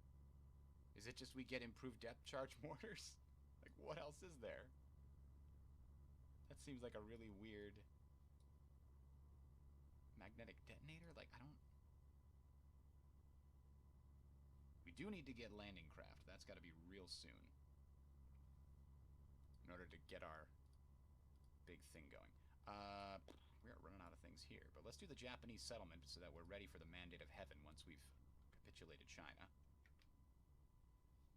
Is it just we get improved depth charge mortars? Like, what else is there? That seems like a really weird... magnetic detonator? Like, I don't... We do need to get landing craft. That's got to be real soon. In order to get our big thing going. We're running out of things here. But let's do the Japanese settlement so that we're ready for the Mandate of Heaven once we've capitulated China.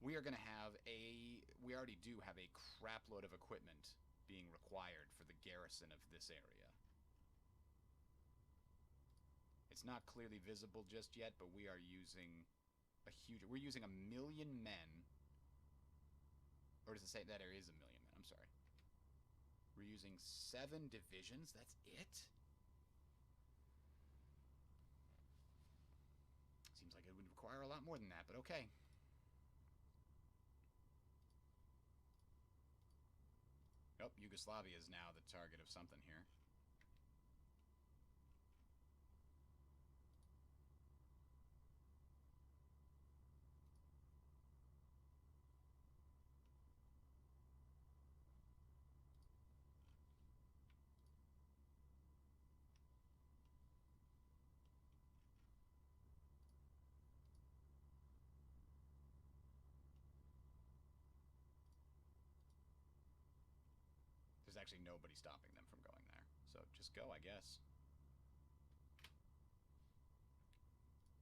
We are going to have a... We already do have a crapload of equipment being required for the garrison of this area. It's not clearly visible just yet, but we are using a huge... We're using 1 million men. Or does it say that there is 1 million men? I'm sorry. We're using 7 divisions? That's it? Seems like it would require a lot more than that, but okay. Oh, Yugoslavia is now the target of something here. There's actually nobody stopping them from going there, So just go, I guess.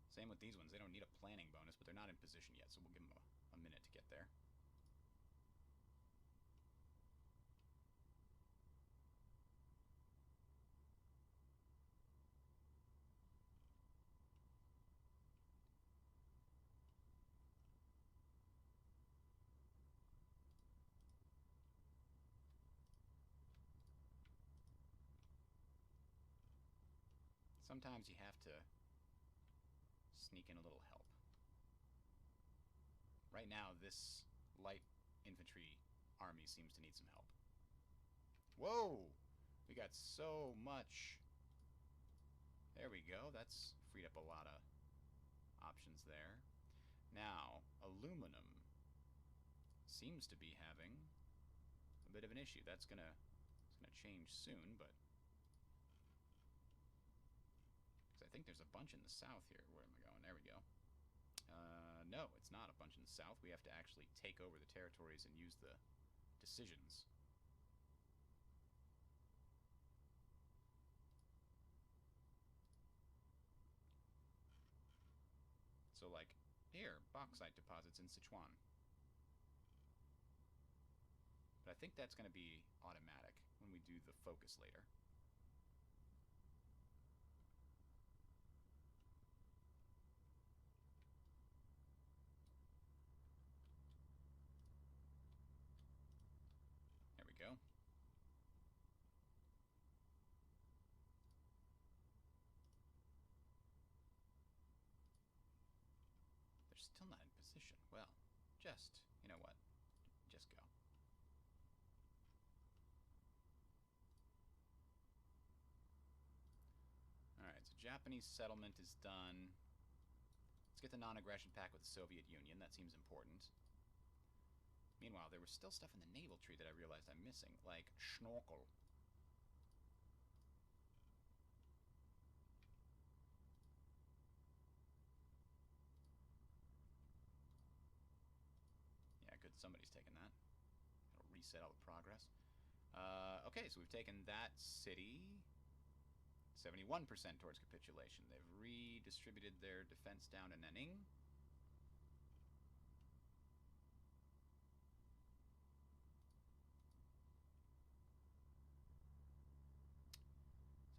Same with these ones. They don't need a planning bonus, but they're not in position yet, so we'll give them a minute to get there. Sometimes you have to sneak in a little help. Right now, this light infantry army seems to need some help. Whoa! We got so much. There we go. That's freed up a lot of options there. Now, aluminum seems to be having a bit of an issue. It's gonna change soon, but because I think there's a bunch in the south here. Where am I going? There we go. No, it's not a bunch in the south. We have to actually take over the territories and use the decisions. So, like, here, bauxite deposits in Sichuan. But I think that's going to be automatic when we do the focus later. There we go. They're still not in position. Well, just, you know what? Just go. Alright, so Japanese settlement is done. Let's get the non-aggression pact with the Soviet Union. That seems important. Meanwhile, there was still stuff in the naval tree that I realized I'm missing, like schnorkel. Yeah, good. Somebody's taken that. It'll reset all the progress. Okay, so we've taken that city. 71% towards capitulation. They've redistributed their defense down in Nanning.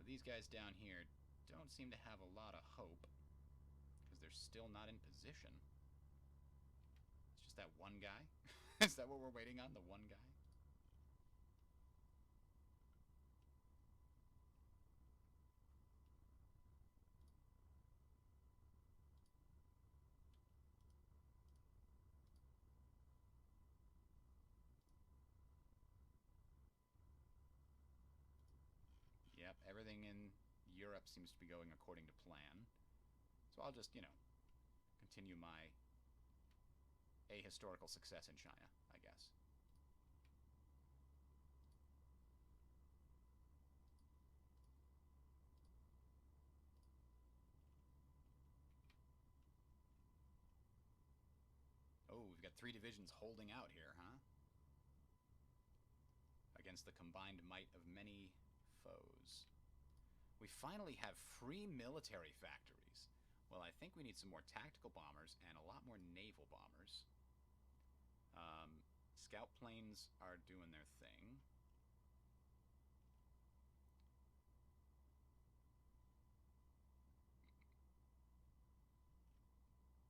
So these guys down here don't seem to have a lot of hope because they're still not in position. It's just that one guy. Is that what we're waiting on? The one guy? Yep, everything in Europe seems to be going according to plan. So I'll just, continue my ahistorical success in China, I guess. Oh, we've got 3 divisions holding out here, huh? Against the combined might of many foes. We finally have free military factories. Well, I think we need some more tactical bombers and a lot more naval bombers. Scout planes are doing their thing.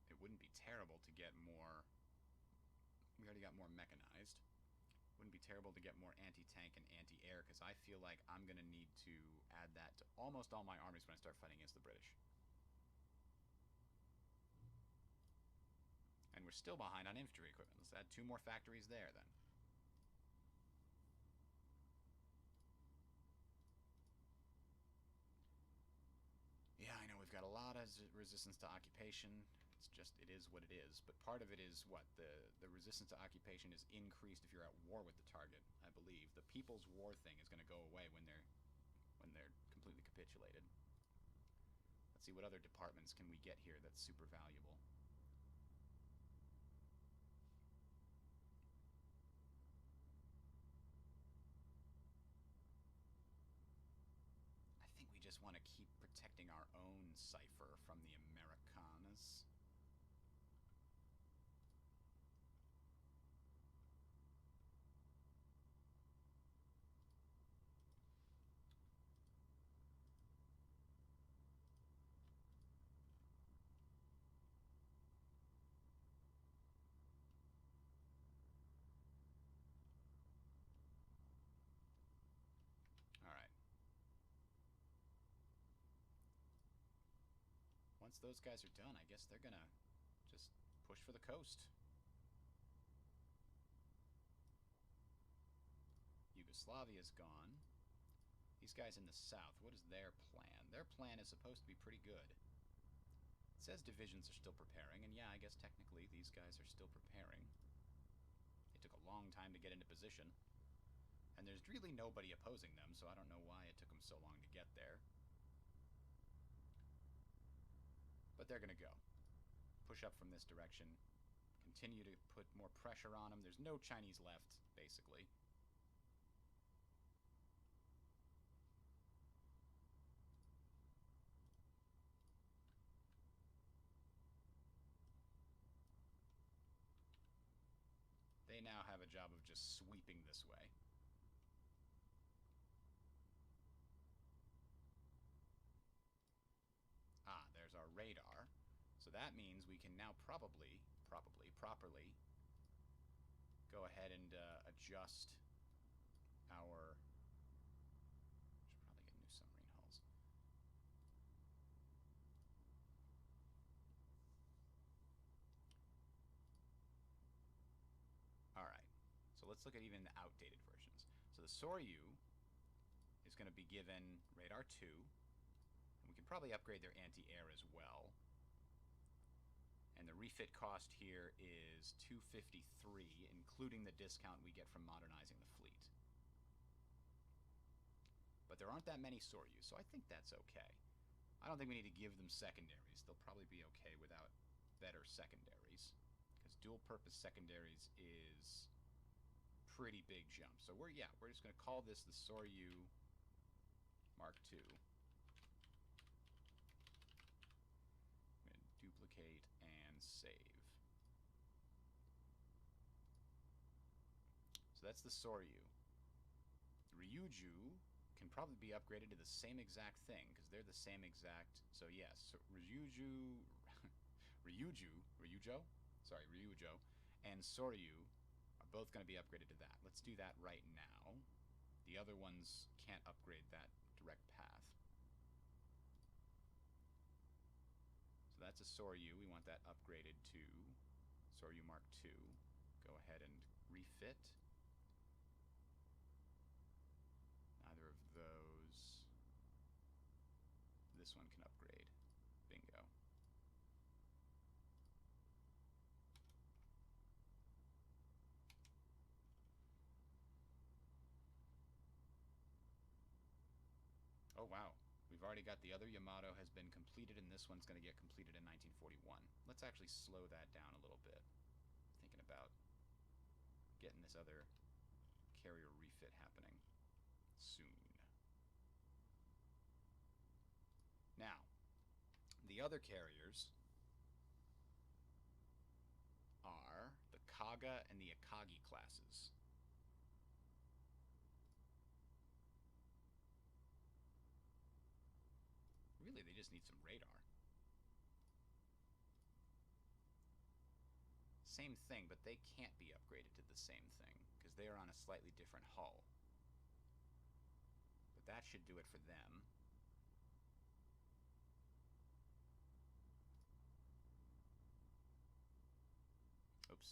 It wouldn't be terrible to get more... We already got more mechanized. Wouldn't be terrible to get more anti-tank and anti-air, because I feel like I'm going to need to add that to almost all my armies when I start fighting against the British. And we're still behind on infantry equipment. Let's add 2 more factories there, then. Yeah, I know we've got a lot of resistance to occupation. It's just, it is what it is. But part of it is what? The resistance to occupation is increased if you're at war with the target, I believe. The People's War thing is going to go away when they're completely capitulated. Let's see, what other departments can we get here that's super valuable? want to keep protecting our own cipher from the Americanas. Alright. Once those guys are done, I guess they're gonna just push for the coast. Yugoslavia's gone. These guys in the south, what is their plan? Their plan is supposed to be pretty good. It says divisions are still preparing, and yeah, I guess technically these guys are still preparing. It took a long time to get into position. And there's really nobody opposing them, so I don't know why it took them so long to get there. But they're going to go. Push up from this direction. Continue to put more pressure on them. There's no Chinese left, basically. They now have a job of just sweeping this way. Ah, there's our radar. So that means we can now properly go ahead and adjust our... Should probably get new submarine hulls. Alright, so let's look at even the outdated versions. So the Soryu is going to be given radar 2. And we can probably upgrade their anti-air as well. And the refit cost here is $253, including the discount we get from modernizing the fleet. But there aren't that many Soryu, so I think that's okay. I don't think we need to give them secondaries. They'll probably be okay without better secondaries. Because dual-purpose secondaries is pretty big jump. So we're just going to call this the Soryu Mark II. Duplicate and save. So that's the Soryu. Ryuju can probably be upgraded to the same exact thing, because they're the same exact... So yes, so Ryujo, and Soryu are both going to be upgraded to that. Let's do that right now. The other ones can't upgrade that direct path. So that's a Soryu. We want that upgraded to Soryu Mark II. Go ahead and refit. Neither of those. This one can upgrade. Bingo. Oh wow. We've already got the other Yamato has been completed, and this one's going to get completed in 1941. Let's actually slow that down a little bit. Thinking about getting this other carrier refit happening soon. Now, the other carriers are the Kaga and the Akagi classes. Really, they just need some radar. Same thing, but they can't be upgraded to the same thing, because they are on a slightly different hull. But that should do it for them. Oops.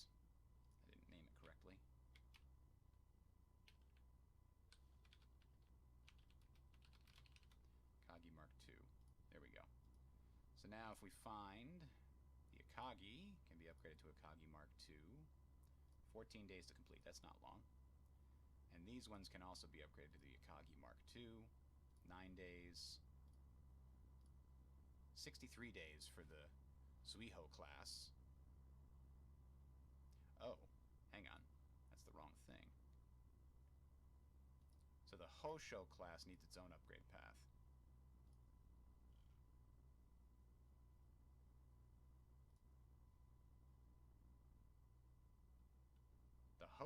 I didn't name it correctly. Akagi Mark II. There we go. So now if we find the Akagi, can be upgraded to Akagi Mark II. 14 days to complete. That's not long. And these ones can also be upgraded to the Akagi Mark II. 9 days. 63 days for the Suiho class. Oh, hang on. That's the wrong thing. So the Hosho class needs its own upgrade path.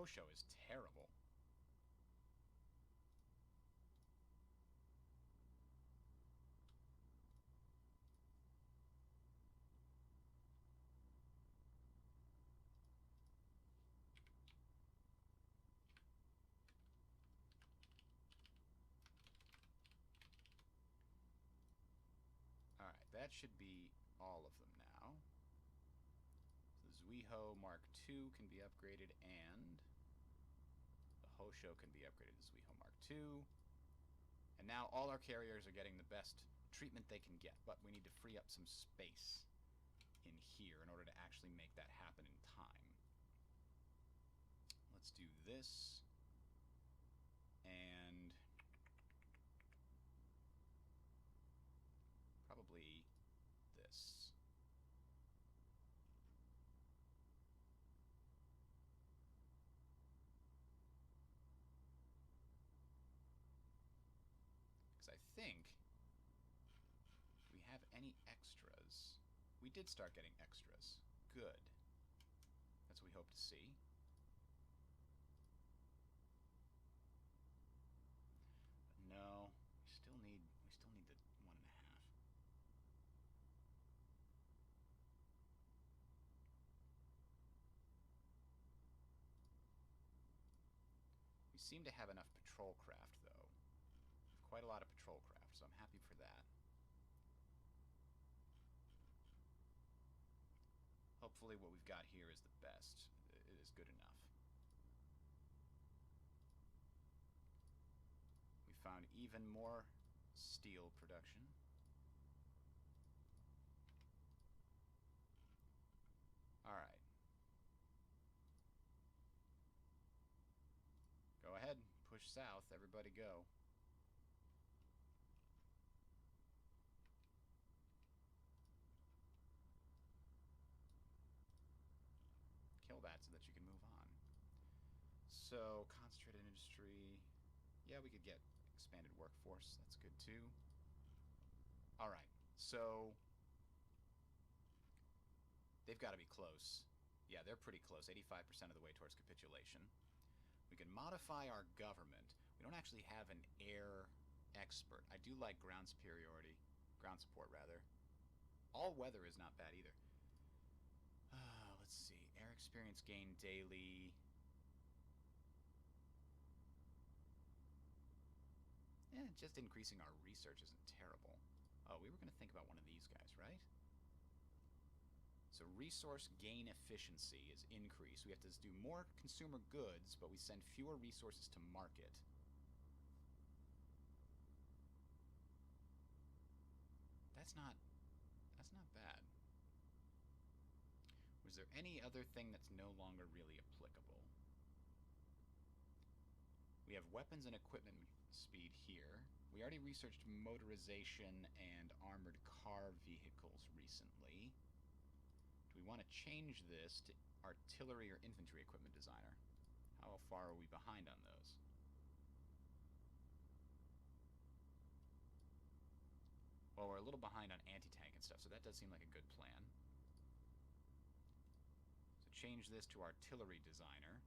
Hosho is terrible. Alright, that should be all of them now. The Zuiho Mark II can be upgraded, and the Hosho can be upgraded to Zuiho Mark II. And now all our carriers are getting the best treatment they can get, but we need to free up some space in here in order to actually make that happen in time. Let's do this. And probably this. Because I think we have any extras. We did start getting extras. Good. That's what we hope to see. But no, we still need the 1.5. We seem to have enough patrol craft, though. We have quite a lot of patrol craft, so I'm happy for that. Hopefully what we've got here is the best. It is good enough. We found even more steel production. Alright. Go ahead. Push south. Everybody go. Kill that so that you can move on. So, concentrated industry. Yeah, we could get expanded workforce. That's good too. Alright, so they've got to be close. Yeah, they're pretty close. 85% of the way towards capitulation. We can modify our government. We don't actually have an air expert. I do like ground superiority. Ground support, rather. All weather is not bad either. Let's see. Air experience gain daily. Yeah, just increasing our research isn't terrible. Oh, we were going to think about one of these guys, right? So resource gain efficiency is increased. We have to do more consumer goods, but we send fewer resources to market. That's not bad. Was there any other thing that's no longer really applicable? We have weapons and equipment speed here. We already researched motorization and armored car vehicles recently. Do we want to change this to artillery or infantry equipment designer? How far are we behind on those? Well, we're a little behind on anti-tank and stuff, so that does seem like a good plan. So change this to artillery designer.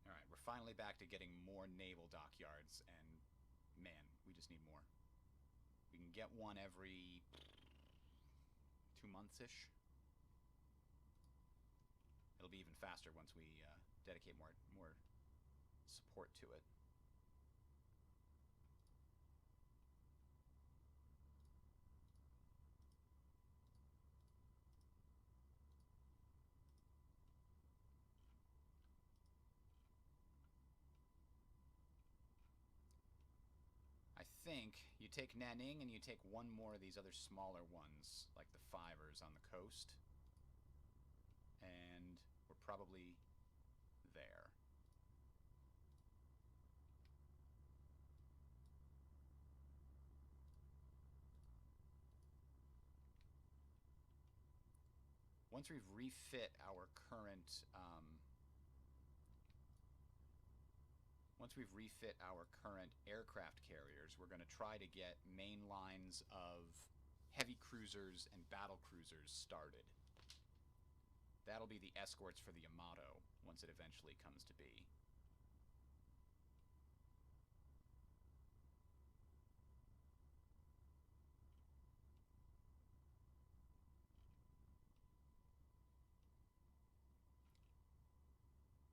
Alright, we're finally back to getting more naval dockyards, and man, we just need more. We can get one every 2 months-ish. It'll be even faster once we dedicate more support to it. I think you take Nanning and you take one more of these other smaller ones, like the fivers on the coast, and we're probably there. Once we've refit our current once we've refit our current aircraft carriers, we're going to try to get main lines of heavy cruisers and battle cruisers started. That'll be the escorts for the Yamato once it eventually comes to be.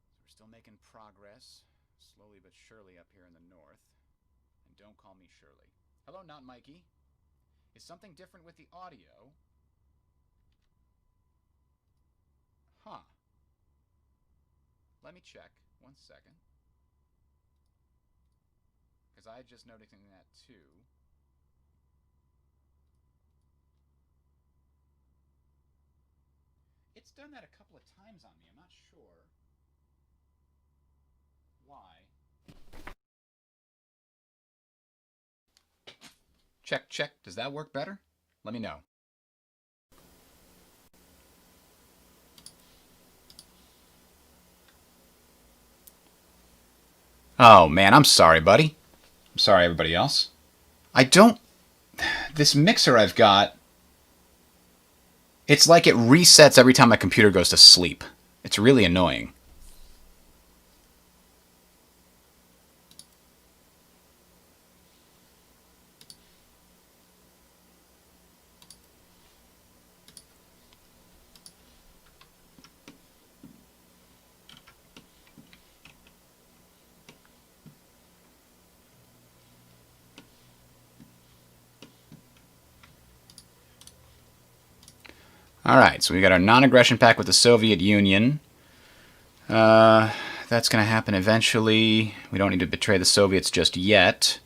So we're still making progress, slowly but surely up here in the north. And don't call me Shirley. Hello, not Mikey. Is something different with the audio? Huh. Let me check. 1 second. Because I'm just noticing that too. It's done that a couple of times on me. I'm not sure why. Check, check. Does that work better? Let me know. Oh, man, I'm sorry, buddy. I'm sorry, everybody else. I don't... This mixer I've got... It's like it resets every time my computer goes to sleep. It's really annoying. Alright, so we got our non-aggression pact with the Soviet Union. That's going to happen eventually. We don't need to betray the Soviets just yet.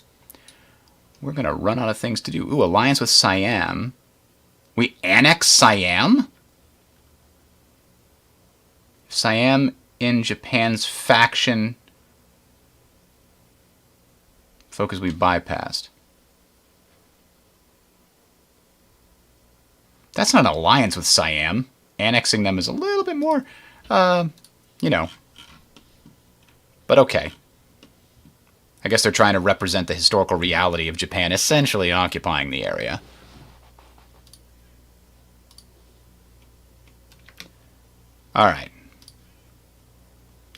We're going to run out of things to do. Ooh, alliance with Siam. We annex Siam? Siam in Japan's faction. Focus we bypassed. That's not an alliance with Siam. Annexing them is a little bit more, you know. But okay. I guess they're trying to represent the historical reality of Japan essentially occupying the area. Alright.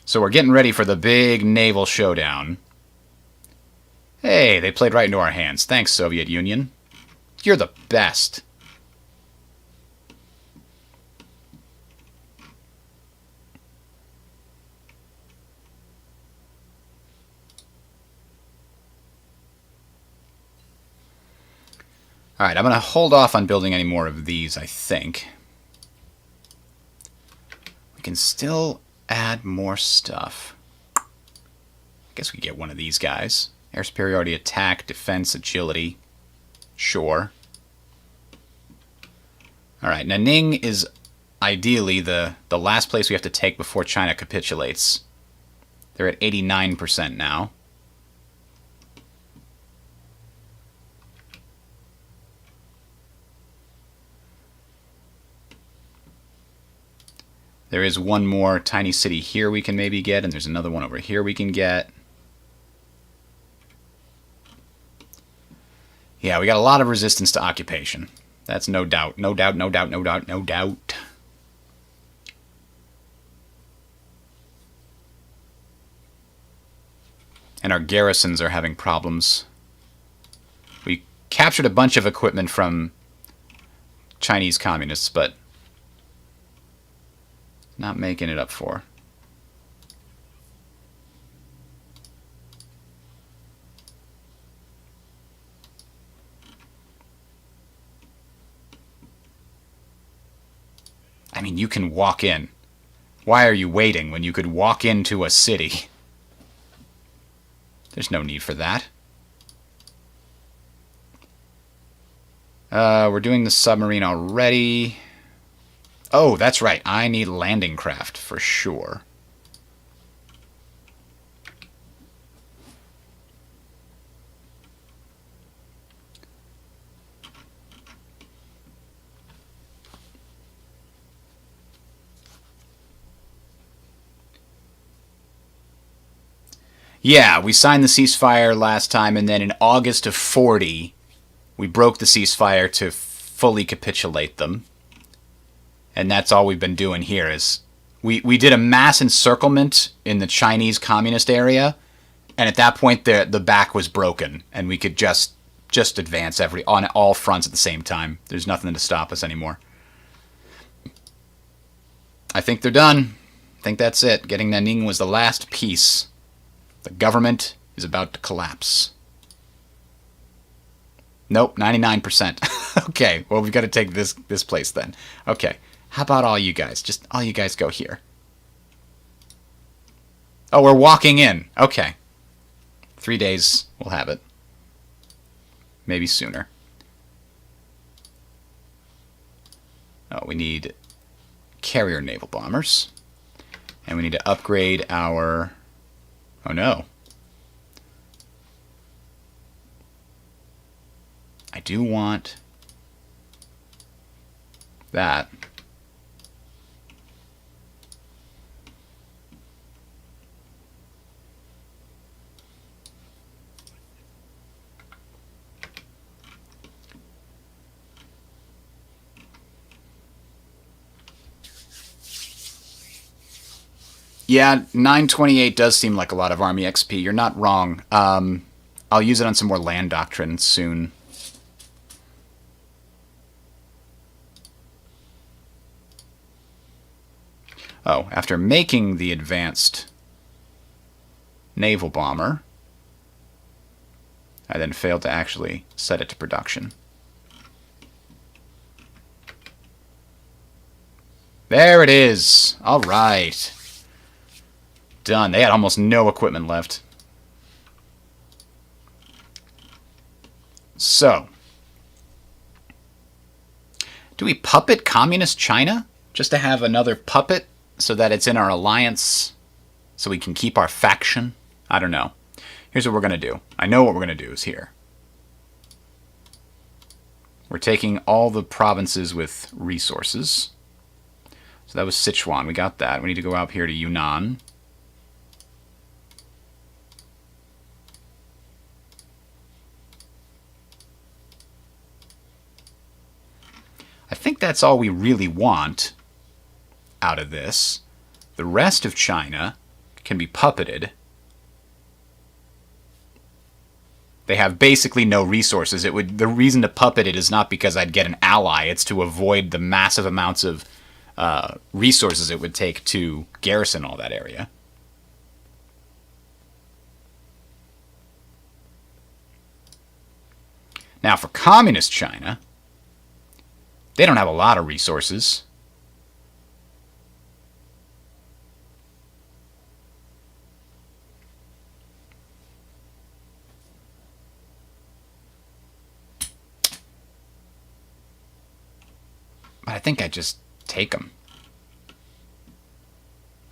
So we're getting ready for the big naval showdown. Hey, they played right into our hands. Thanks, Soviet Union. You're the best. Alright, I'm going to hold off on building any more of these, I think. We can still add more stuff. I guess we get one of these guys. Air superiority, attack, defense, agility. Sure. Alright, Nanning is ideally the last place we have to take before China capitulates. They're at 89% now. There is one more tiny city here we can maybe get, and there's another one over here we can get. Yeah, we got a lot of resistance to occupation. That's no doubt. No doubt, no doubt, no doubt, no doubt. And our garrisons are having problems. We captured a bunch of equipment from Chinese communists, but not making it up for. I mean, you can walk in. Why are you waiting when you could walk into a city? There's no need for that. We're doing the submarine already. Oh, that's right. I need landing craft for sure. Yeah, we signed the ceasefire last time, and then in August of 40, we broke the ceasefire to fully capitulate them. And that's all we've been doing here is we did a mass encirclement in the Chinese communist area, and at that point the back was broken, and we could just advance on all fronts at the same time. There's nothing to stop us anymore. I think they're done. I think that's it. Getting Nanning was the last piece. The government is about to collapse. Nope, 99%. Okay, well, we've got to take this place then. Okay, how about all you guys? Just all you guys go here. Oh, we're walking in. Okay. 3 days, we'll have it. Maybe sooner. Oh, we need carrier naval bombers. And we need to upgrade our... Oh no. I do want that. Yeah, 928 does seem like a lot of Army XP. You're not wrong. I'll use it on some more land doctrine soon. Oh, after making the advanced naval bomber, I then failed to actually set it to production. There it is. All right. Done. They had almost no equipment left. So, do we puppet Communist China? Just to have another puppet so that it's in our alliance so we can keep our faction? I don't know. Here's what we're going to do. I know what we're going to do is here. We're taking all the provinces with resources. So that was Sichuan. We got that. We need to go out here to Yunnan. I think that's all we really want out of this. The rest of China can be puppeted. They have basically no resources. The reason to puppet it is not because I'd get an ally. It's to avoid the massive amounts of resources it would take to garrison all that area. Now for Communist China, they don't have a lot of resources. But I think I just take them.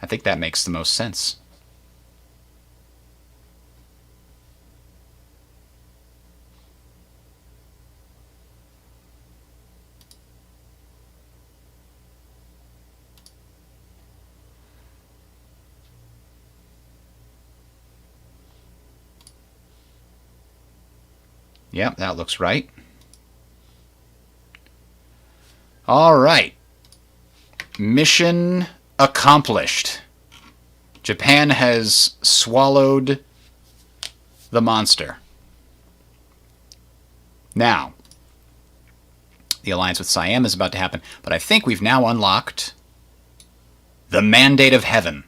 I think that makes the most sense. Yep, that looks right. All right. Mission accomplished. Japan has swallowed the monster. Now, the alliance with Siam is about to happen, but I think we've now unlocked the Mandate of Heaven,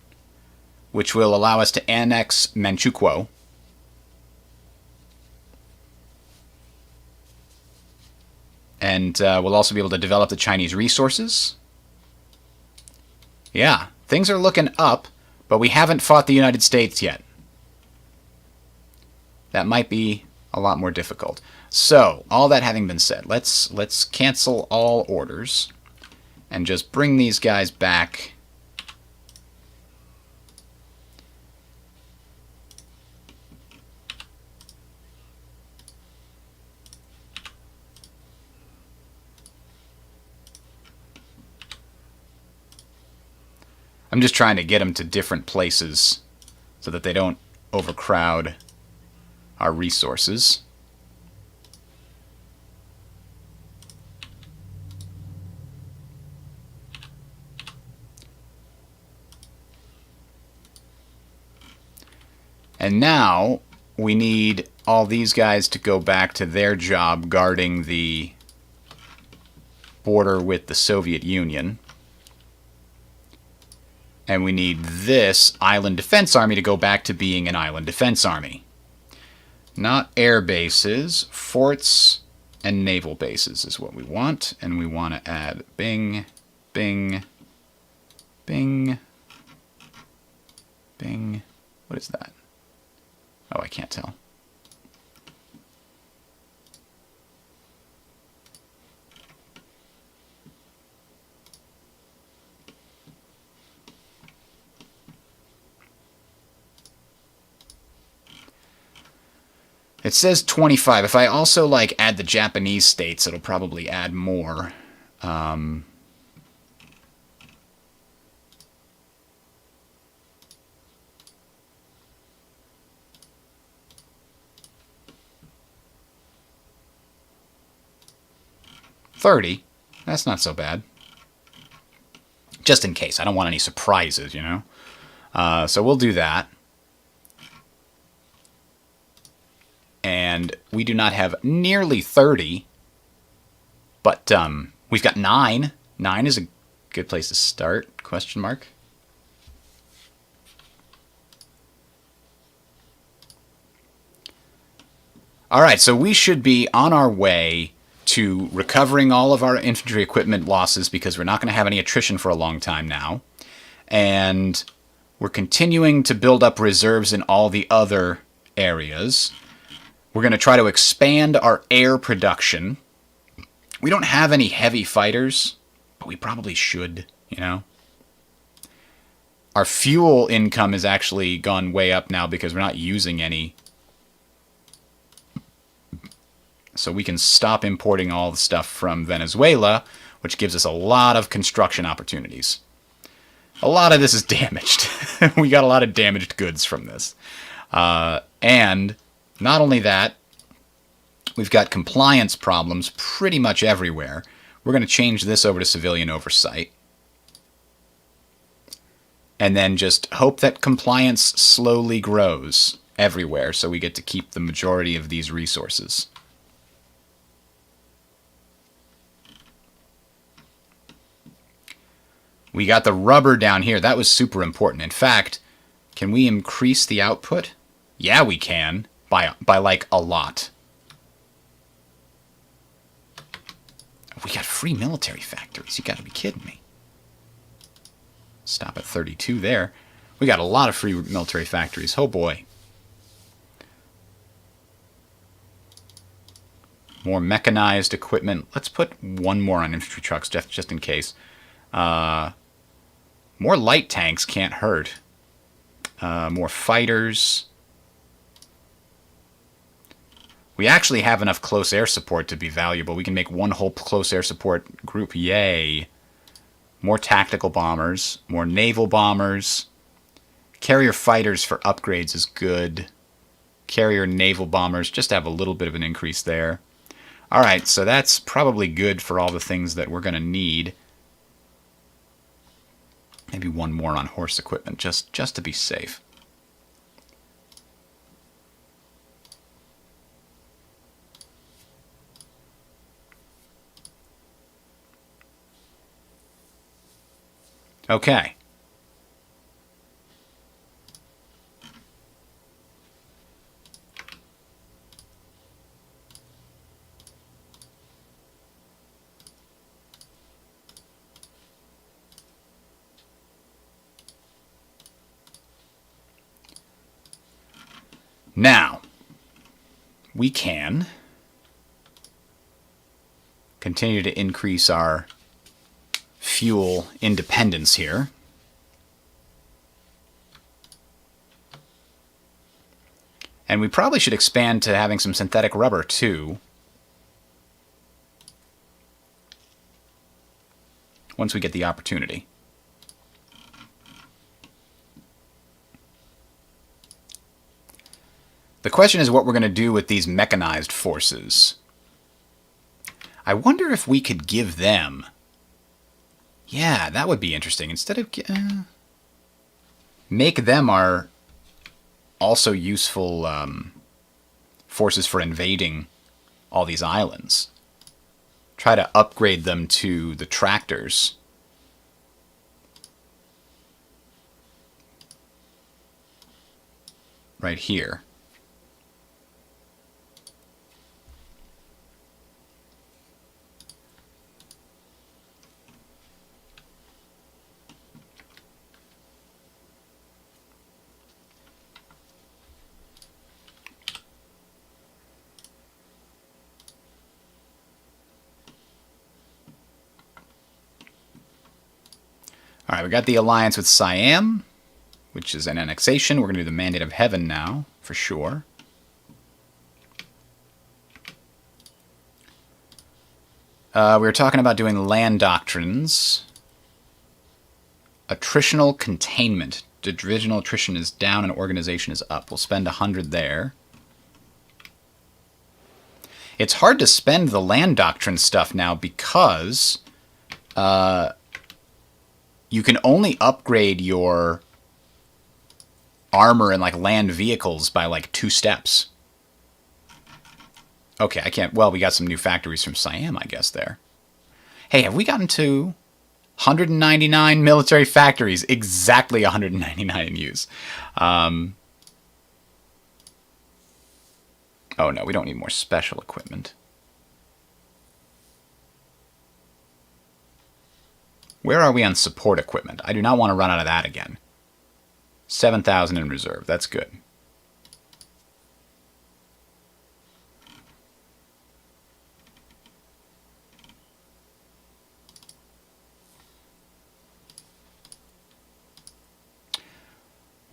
which will allow us to annex Manchukuo. And we'll also be able to develop the Chinese resources. Yeah, things are looking up, but we haven't fought the United States yet. That might be a lot more difficult. So, all that having been said, let's cancel all orders and just bring these guys back. I'm just trying to get them to different places so that they don't overcrowd our resources. And now we need all these guys to go back to their job guarding the border with the Soviet Union. And we need this island defense army to go back to being an island defense army. Not air bases, forts and naval bases is what we want. And we want to add bing, bing, bing, bing. What is that? Oh, I can't tell. It says 25. If I also like add the Japanese states, it'll probably add more. 30. That's not so bad. Just in case. I don't want any surprises, you know? So we'll do that. And we do not have nearly 30. But we've got 9. 9 is a good place to start, question mark. Alright, so we should be on our way to recovering all of our infantry equipment losses because we're not going to have any attrition for a long time now. And we're continuing to build up reserves in all the other areas. We're going to try to expand our air production. We don't have any heavy fighters, but we probably should, you know. Our fuel income has actually gone way up now because we're not using any. So we can stop importing all the stuff from Venezuela, which gives us a lot of construction opportunities. A lot of this is damaged. We got a lot of damaged goods from this. And not only that, we've got compliance problems pretty much everywhere. We're going to change this over to civilian oversight. And then just hope that compliance slowly grows everywhere so we get to keep the majority of these resources. We got the rubber down here. That was super important. In fact, can we increase the output? Yeah, we can. By like a lot. We got free military factories. You got to be kidding me. Stop at 32 there. We got a lot of free military factories. Oh boy. More mechanized equipment. Let's put one more on infantry trucks just in case. More light tanks can't hurt. More fighters. We actually have enough close air support to be valuable. We can make one whole close air support group. Yay. More tactical bombers. More naval bombers. Carrier fighters for upgrades is good. Carrier naval bombers just have a little bit of an increase there. Alright, so that's probably good for all the things that we're going to need. Maybe one more on horse equipment, just to be safe. Okay. Now, we can continue to increase our fuel independence here. And we probably should expand to having some synthetic rubber too. Once we get the opportunity. The question is what we're going to do with these mechanized forces. I wonder if we could give them... Yeah, that would be interesting. Instead of... make them our also useful forces for invading all these islands. Try to upgrade them to the tractors. Right here. All right, we got the alliance with Siam, which is an annexation. We're going to do the Mandate of Heaven now, for sure. We were talking about doing land doctrines. Attritional containment. Divisional attrition is down and organization is up. We'll spend 100 there. It's hard to spend the land doctrine stuff now because you can only upgrade your armor and like land vehicles by like 2 steps. Okay, I can't... Well, we got some new factories from Siam, I guess, there. Hey, have we gotten to 199 military factories? Exactly 199 in use. Oh, no, we don't need more special equipment. Where are we on support equipment? I do not want to run out of that again. 7,000 in reserve. That's good.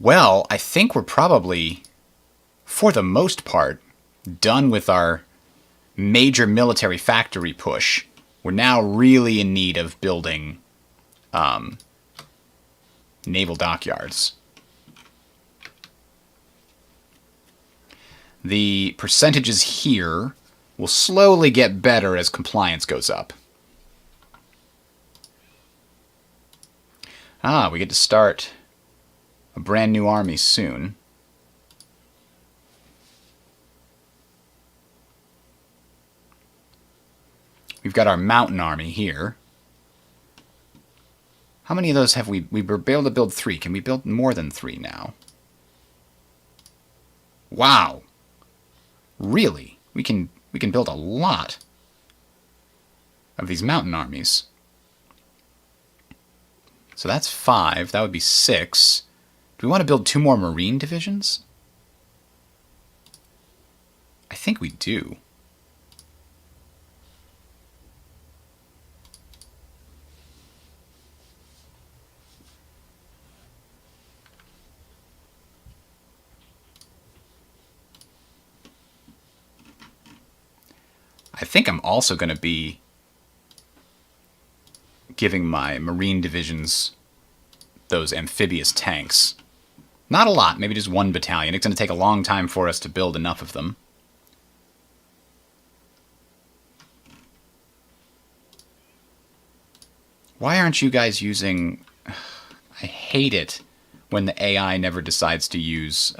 Well, I think we're probably, for the most part, done with our major military factory push. We're now really in need of building naval dockyards. The percentages here will slowly get better as compliance goes up. We get to start a brand new army soon. We've got our mountain army here. How many of those have we were able to build 3? Can we build more than 3 now? Wow. Really? We can build a lot of these mountain armies. So that's 5. That would be 6. Do we want to build 2 more marine divisions? I think we do. I think I'm also going to be giving my marine divisions those amphibious tanks. Not a lot, maybe just 1 battalion. It's going to take a long time for us to build enough of them. Why aren't you guys using... I hate it when the AI never decides to use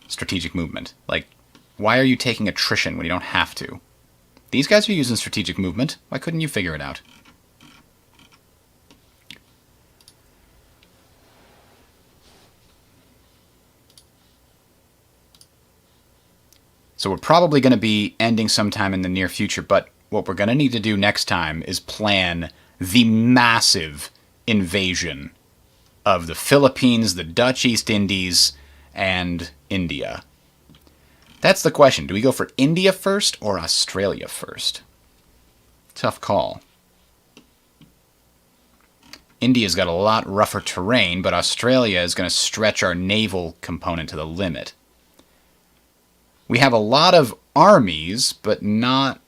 strategic movement. Like, why are you taking attrition when you don't have to? These guys are using strategic movement. Why couldn't you figure it out? So we're probably going to be ending sometime in the near future, but what we're going to need to do next time is plan the massive invasion of the Philippines, the Dutch East Indies, and India. That's the question. Do we go for India first or Australia first? Tough call. India's got a lot rougher terrain, but Australia is going to stretch our naval component to the limit. We have a lot of armies, but not...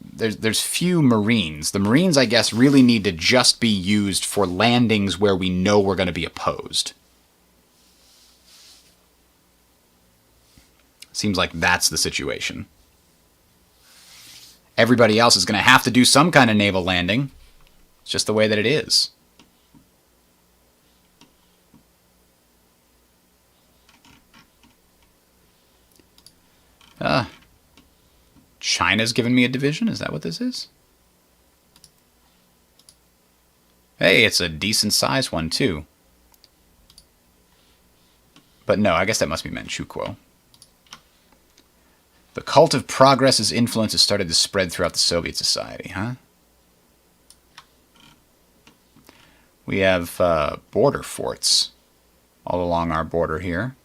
There's few Marines. The Marines, I guess, really need to just be used for landings where we know we're going to be opposed. Seems like that's the situation. Everybody else is going to have to do some kind of naval landing. It's just the way that it is. China's given me a division? Is that what this is? Hey, it's a decent sized one, too. But no, I guess that must be Manchukuo. The cult of progress's influence has started to spread throughout the Soviet society, huh? We have border forts all along our border here.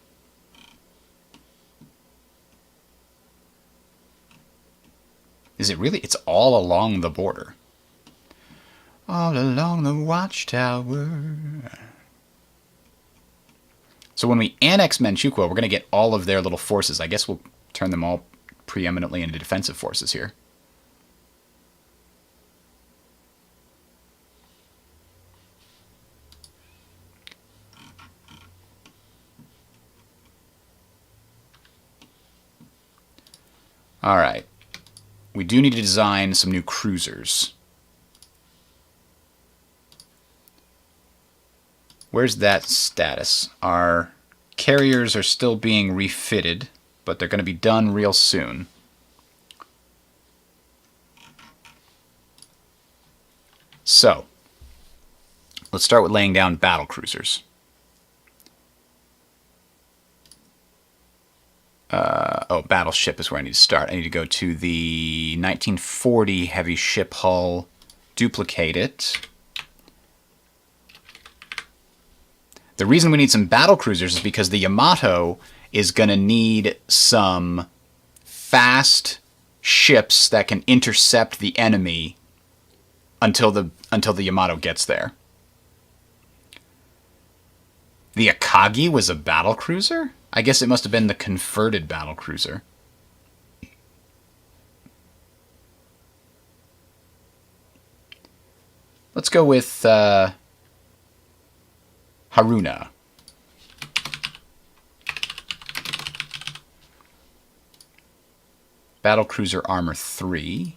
Is it really? It's all along the border. All along the watchtower. So when we annex Manchukuo, we're going to get all of their little forces. I guess we'll turn them all preeminently into defensive forces here. All right. We do need to design some new cruisers. Where's that status? Our carriers are still being refitted, but they're going to be done real soon. So, let's start with laying down battle cruisers. Battleship is where I need to start. I need to go to the 1940 heavy ship hull, duplicate it. The reason we need some battle cruisers is because the Yamato is going to need some fast ships that can intercept the enemy until the Yamato gets there. The Akagi was a battle cruiser? I guess it must have been the converted battle cruiser. Let's go with Haruna. Battle cruiser armor 3.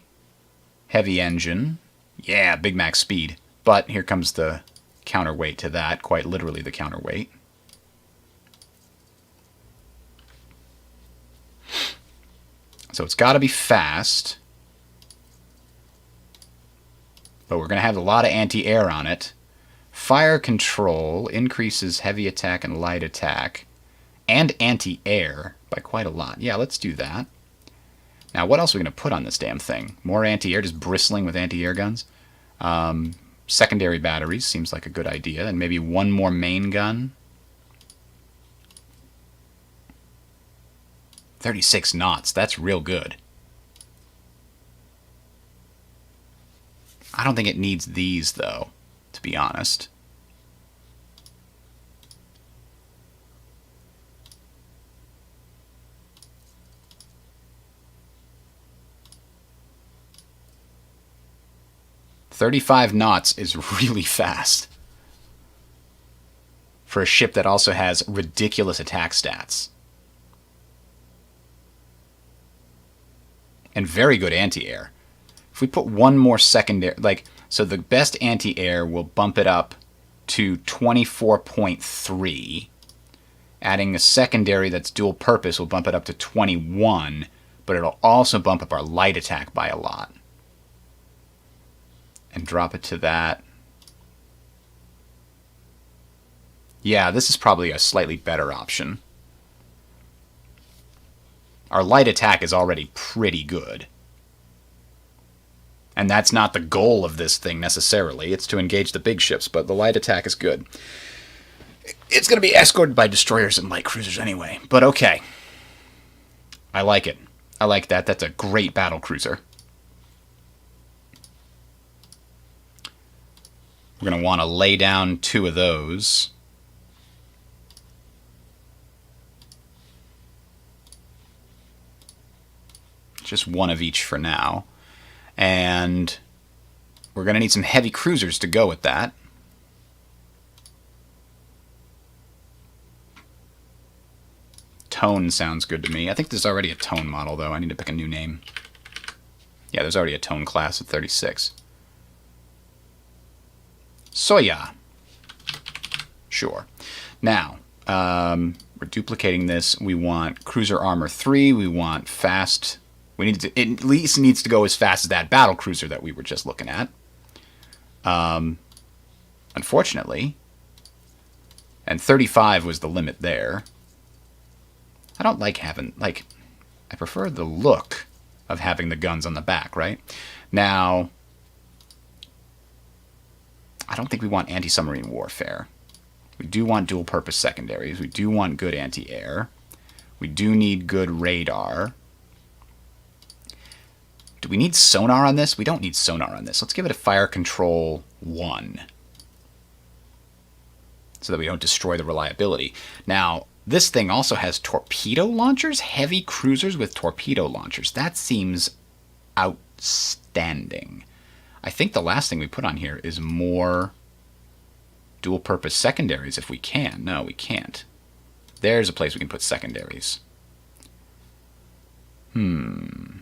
Heavy engine. Yeah, Big Mac speed. But here comes the counterweight to that. Quite literally the counterweight. So it's got to be fast. But we're going to have a lot of anti-air on it. Fire control increases heavy attack and light attack. And anti-air by quite a lot. Yeah, let's do that. Now, what else are we going to put on this damn thing? More anti-air, just bristling with anti-air guns? Secondary batteries seems like a good idea. And maybe one more main gun. 36 knots. That's real good. I don't think it needs these, though, to be honest. "35 knots is really fast for a ship that also has ridiculous attack stats. And very good anti-air. If we put one more secondary, so the best anti-air will bump it up to 24.3. Adding a secondary that's dual purpose will bump it up to 21, but it'll also bump up our light attack by a lot. And drop it to that. Yeah, this is probably a slightly better option. Our light attack is already pretty good. And that's not the goal of this thing necessarily. It's to engage the big ships, but the light attack is good. It's going to be escorted by destroyers and light cruisers anyway, but okay. I like it. I like that. That's a great battle cruiser. We're going to want to lay down 2 of those. Just 1 of each for now. And we're going to need some heavy cruisers to go with that. Tone sounds good to me. I think there's already a Tone model, though. I need to pick a new name. Yeah, there's already a Tone class at 36. Soya. Sure. Now, we're duplicating this. We want Cruiser Armor 3. We want fast. We need to, it at least needs to go as fast as that battle cruiser that we were just looking at. Unfortunately, and 35 was the limit there. I don't like having, like, I prefer the look of having the guns on the back, right? Now, I don't think we want anti-submarine warfare. We do want dual-purpose secondaries. We do want good anti-air. We do need good radar. Do we need sonar on this? We don't need sonar on this. Let's give it a fire control 1. So that we don't destroy the reliability. Now, this thing also has torpedo launchers? Heavy cruisers with torpedo launchers. That seems outstanding. I think the last thing we put on here is more dual-purpose secondaries if we can. No, we can't. There's a place we can put secondaries. No,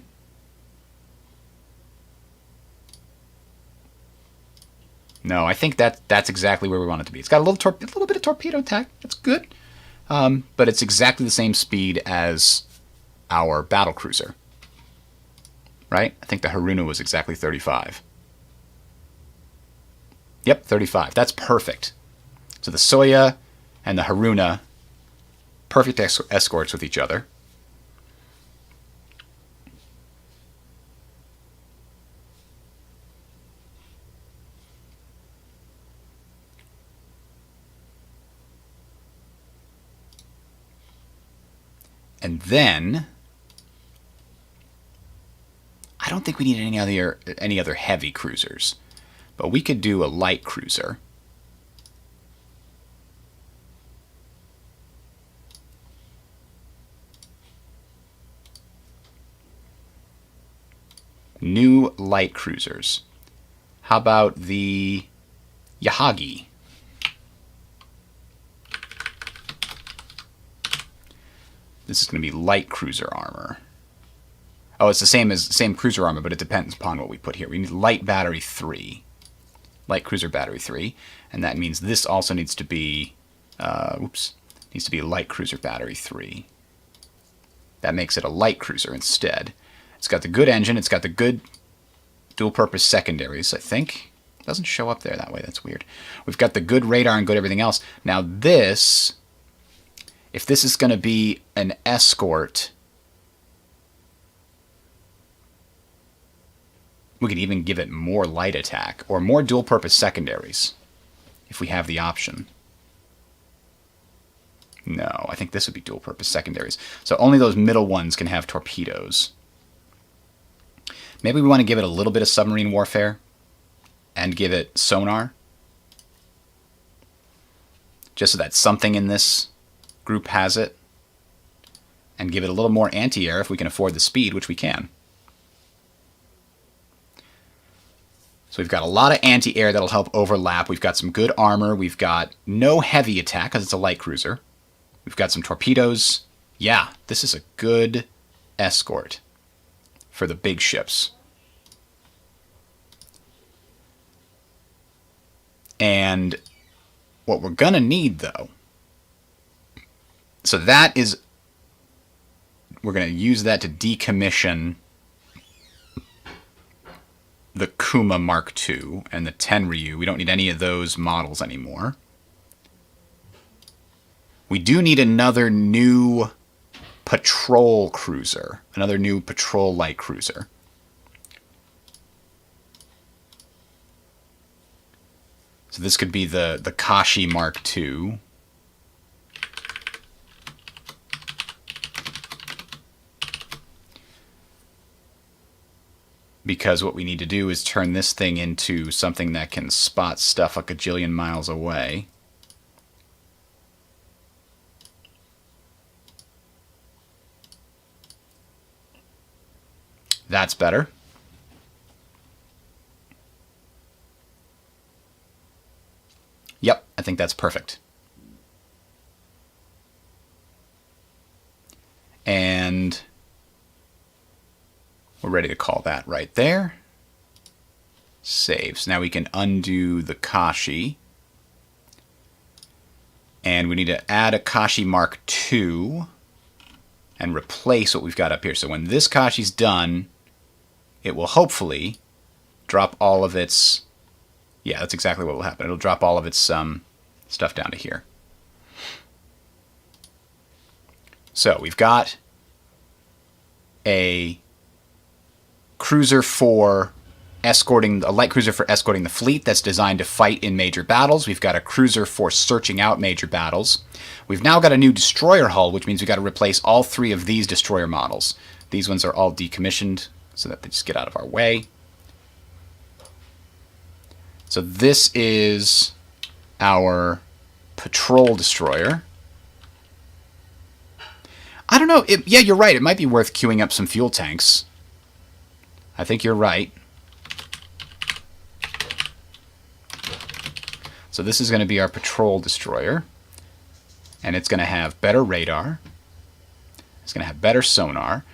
I think that's exactly where we want it to be. It's got a little bit of torpedo tech. That's good. But it's exactly the same speed as our battle cruiser. Right? I think the Haruna was exactly 35. Yep, 35. That's perfect. So the Soya and the Haruna, perfect escorts with each other. And then, I don't think we need any other heavy cruisers, but we could do a light cruiser. New light cruisers. How about the Yahagi? This is going to be light cruiser armor. Oh, it's the same cruiser armor, but it depends upon what we put here. We need light battery 3. Light cruiser battery 3. And that means this also needs to be, needs to be light cruiser battery 3. That makes it a light cruiser instead. It's got the good engine. It's got the good dual-purpose secondaries, I think. It doesn't show up there that way. That's weird. We've got the good radar and good everything else. Now this, if this is going to be an escort, we could even give it more light attack or more dual-purpose secondaries if we have the option. No, I think this would be dual-purpose secondaries. So only those middle ones can have torpedoes. Maybe we want to give it a little bit of submarine warfare and give it sonar. Just so that something in this group has it. And give it a little more anti-air if we can afford the speed, which we can. So we've got a lot of anti-air that'll help overlap. We've got some good armor. We've got no heavy attack because it's a light cruiser. We've got some torpedoes. Yeah, this is a good escort for the big ships. And what we're going to need, though, so that is, we're going to use that to decommission the Kuma Mark II and the Tenryu. We don't need any of those models anymore. We do need another new patrol cruiser, another new patrol light cruiser. So this could be the Kashi Mark II. Because what we need to do is turn this thing into something that can spot stuff a gajillion miles away. That's better. Yep, I think that's perfect. We're ready to call that right there. Save. So now we can undo the Kashi. And we need to add a Kashi Mark II and replace what we've got up here. So when this Kashi's done, it will hopefully drop all of its... Yeah, that's exactly what will happen. It'll drop all of its stuff down to here. So we've got a cruiser for escorting, a light cruiser for escorting the fleet that's designed to fight in major battles. We've got a cruiser for searching out major battles. We've now got a new destroyer hull, which means we've got to replace all 3 of these destroyer models. These ones are all decommissioned so that they just get out of our way. So this is our patrol destroyer. I don't know. Yeah, you're right. It might be worth queuing up some fuel tanks. I think you're right. So this is going to be our patrol destroyer. And it's going to have better radar. It's going to have better sonar.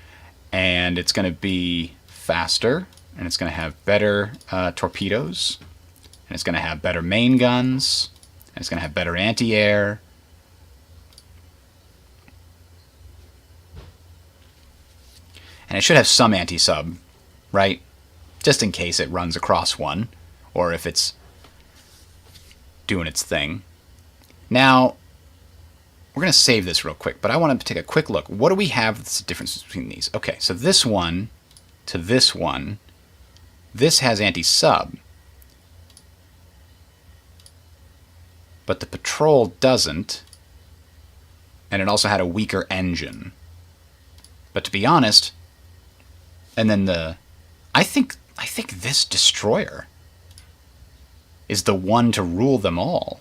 And it's going to be faster. And it's going to have better torpedoes. And it's going to have better main guns. And it's going to have better anti-air. And it should have some anti-sub, right? Just in case it runs across one. Or if it's doing its thing. Now, we're going to save this real quick, but I want to take a quick look. What do we have that's the difference between these? Okay, so this one to this one, this has anti-sub. But the patrol doesn't. And it also had a weaker engine. But to be honest, and then I think this destroyer is the one to rule them all.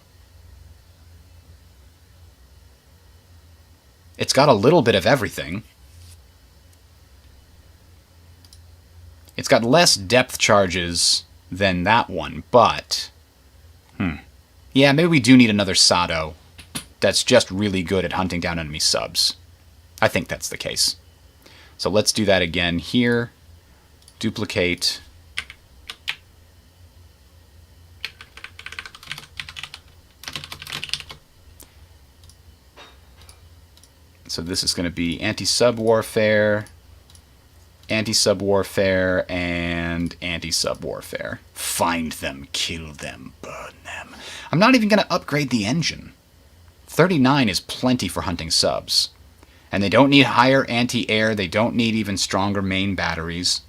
It's got a little bit of everything. It's got less depth charges than that one, but... Yeah, maybe we do need another Sado that's just really good at hunting down enemy subs. I think that's the case. So let's do that again here. Duplicate. So this is going to be anti-sub warfare, anti-sub warfare, and anti-sub warfare. Find them, kill them, burn them. I'm not even going to upgrade the engine. 39 is plenty for hunting subs. And they don't need higher anti-air. They don't need even stronger main batteries.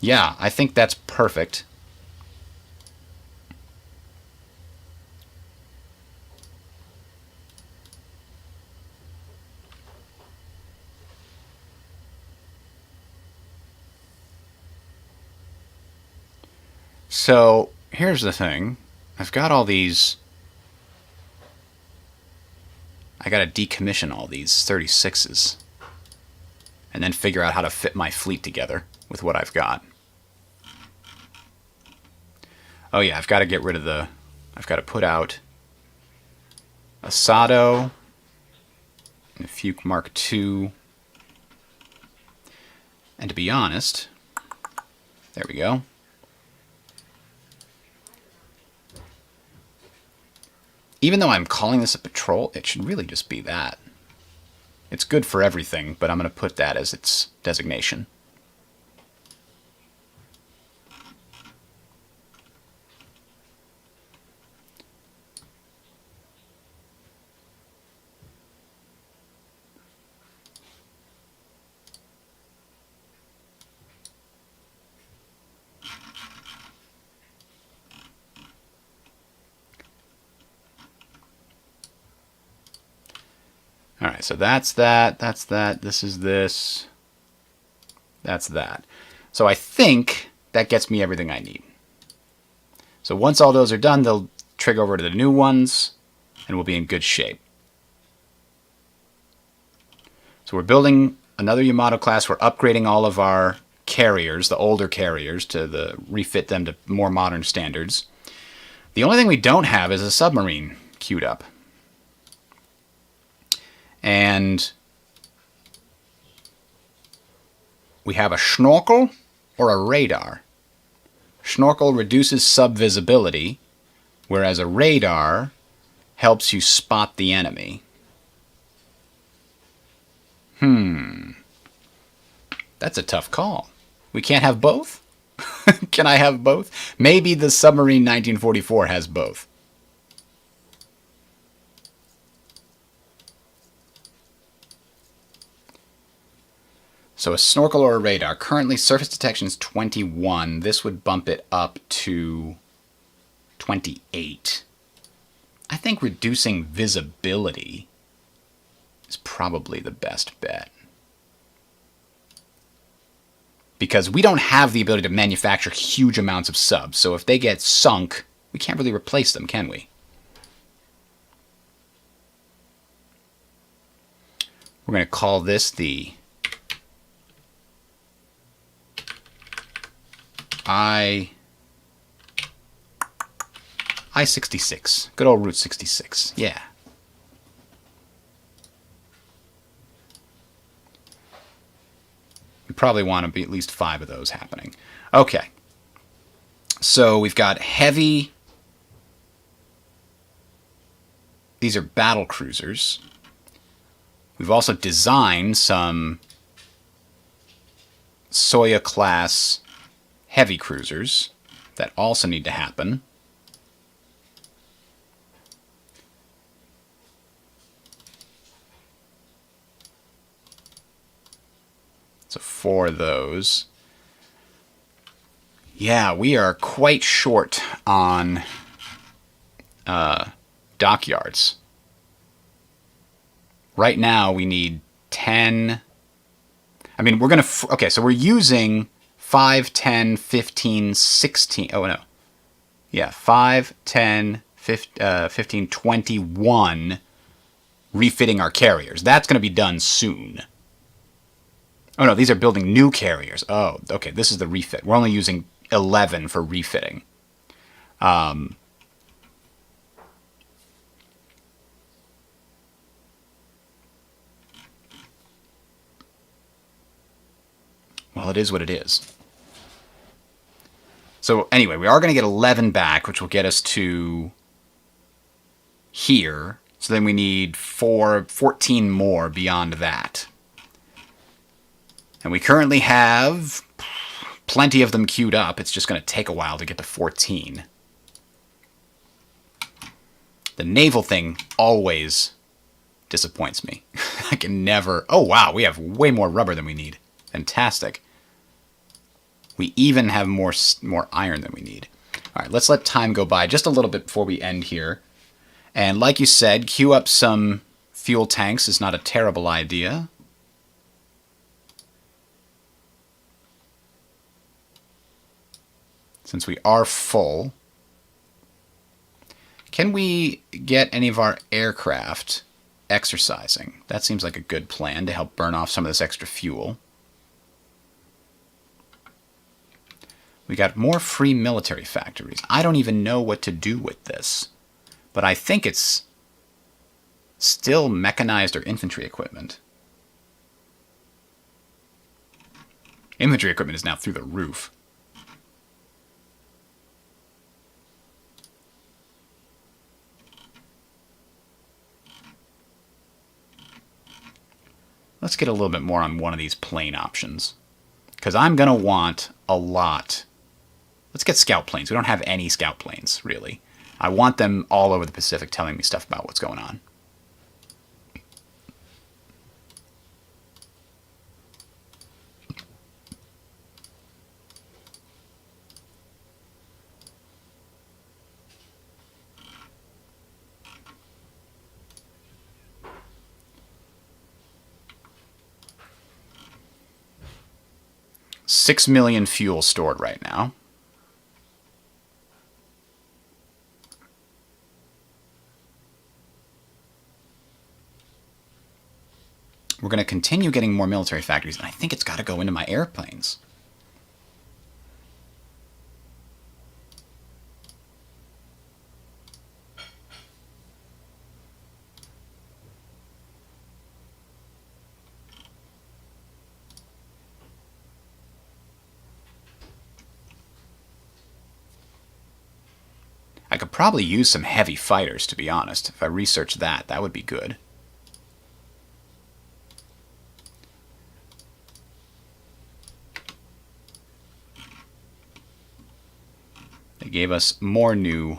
Yeah, I think that's perfect. So, here's the thing. I've got all these... I gotta decommission all these 36s. And then figure out how to fit my fleet together with what I've got. Oh yeah, I've got to get rid of the... I've got to put out a Sado and a Fuke Mark II. And to be honest... There we go. Even though I'm calling this a patrol, it should really just be that. It's good for everything, but I'm going to put that as its designation. Alright, so that's that, this is this, that's that. So I think that gets me everything I need. So once all those are done, they'll trigger over to the new ones, and we'll be in good shape. So we're building another Yamato class. We're upgrading all of our carriers, the older carriers, to refit them to more modern standards. The only thing we don't have is a submarine queued up. And we have a snorkel or a radar. Snorkel reduces subvisibility, whereas a radar helps you spot the enemy. That's a tough call. We can't have both? Can I have both? Maybe the Submarine 1944 has both. So a snorkel or a radar. Currently surface detection is 21. This would bump it up to 28. I think reducing visibility is probably the best bet. Because we don't have the ability to manufacture huge amounts of subs, so if they get sunk, we can't really replace them, can we? We're going to call this the I-66. Good old Route 66. Yeah. We probably want to be at least 5 of those happening. Okay. So we've got heavy. These are battle cruisers. We've also designed some Soya-class heavy cruisers that also need to happen. So 4 of those. Yeah, we are quite short on dockyards. Right now we need 10. I mean, we're going to... Okay, so we're using 5, 10, 15, 16... Oh, no. Yeah, 5, 10, 15, 21 refitting our carriers. That's going to be done soon. Oh, no, these are building new carriers. Oh, okay, this is the refit. We're only using 11 for refitting. Well, it is what it is. So anyway, we are going to get 11 back, which will get us to here. So then we need 14 more beyond that. And we currently have plenty of them queued up. It's just going to take a while to get to 14. The naval thing always disappoints me. I can never... Oh, wow, we have way more rubber than we need. Fantastic. We even have more iron than we need. All right, let's let time go by just a little bit before we end here. And like you said, queue up some fuel tanks is not a terrible idea. Since we are full. Can we get any of our aircraft exercising? That seems like a good plan to help burn off some of this extra fuel. We got more free military factories. I don't even know what to do with this. But I think it's still mechanized or infantry equipment. Infantry equipment is now through the roof. Let's get a little bit more on one of these plane options. Because I'm going to want a lot. Let's get scout planes. We don't have any scout planes, really. I want them all over the Pacific telling me stuff about what's going on. $6 million fuel stored right now. We're going to continue getting more military factories, and I think it's got to go into my airplanes. probably use some heavy fighters, to be honest. If I research that, that would be good. They gave us more new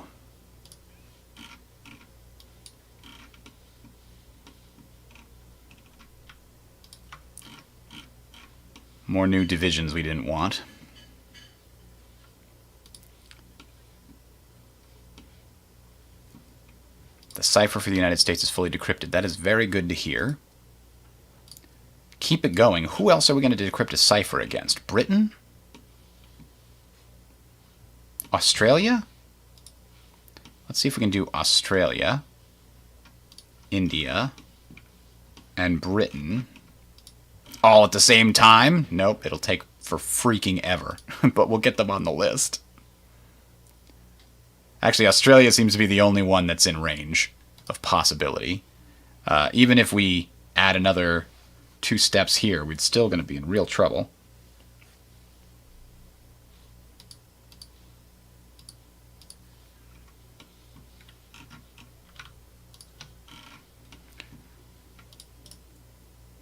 divisions we didn't want. The cipher for the United States is fully decrypted. That is very good to hear. Keep it going. Who else are we going to decrypt a cipher against? Britain? Australia? Let's see if we can do Australia, India, and Britain all at the same time. Nope, it'll take for freaking ever. But we'll get them on the list. Actually, Australia seems to be the only one that's in range of possibility. Even if we add another 2 steps here, we're still going to be in real trouble.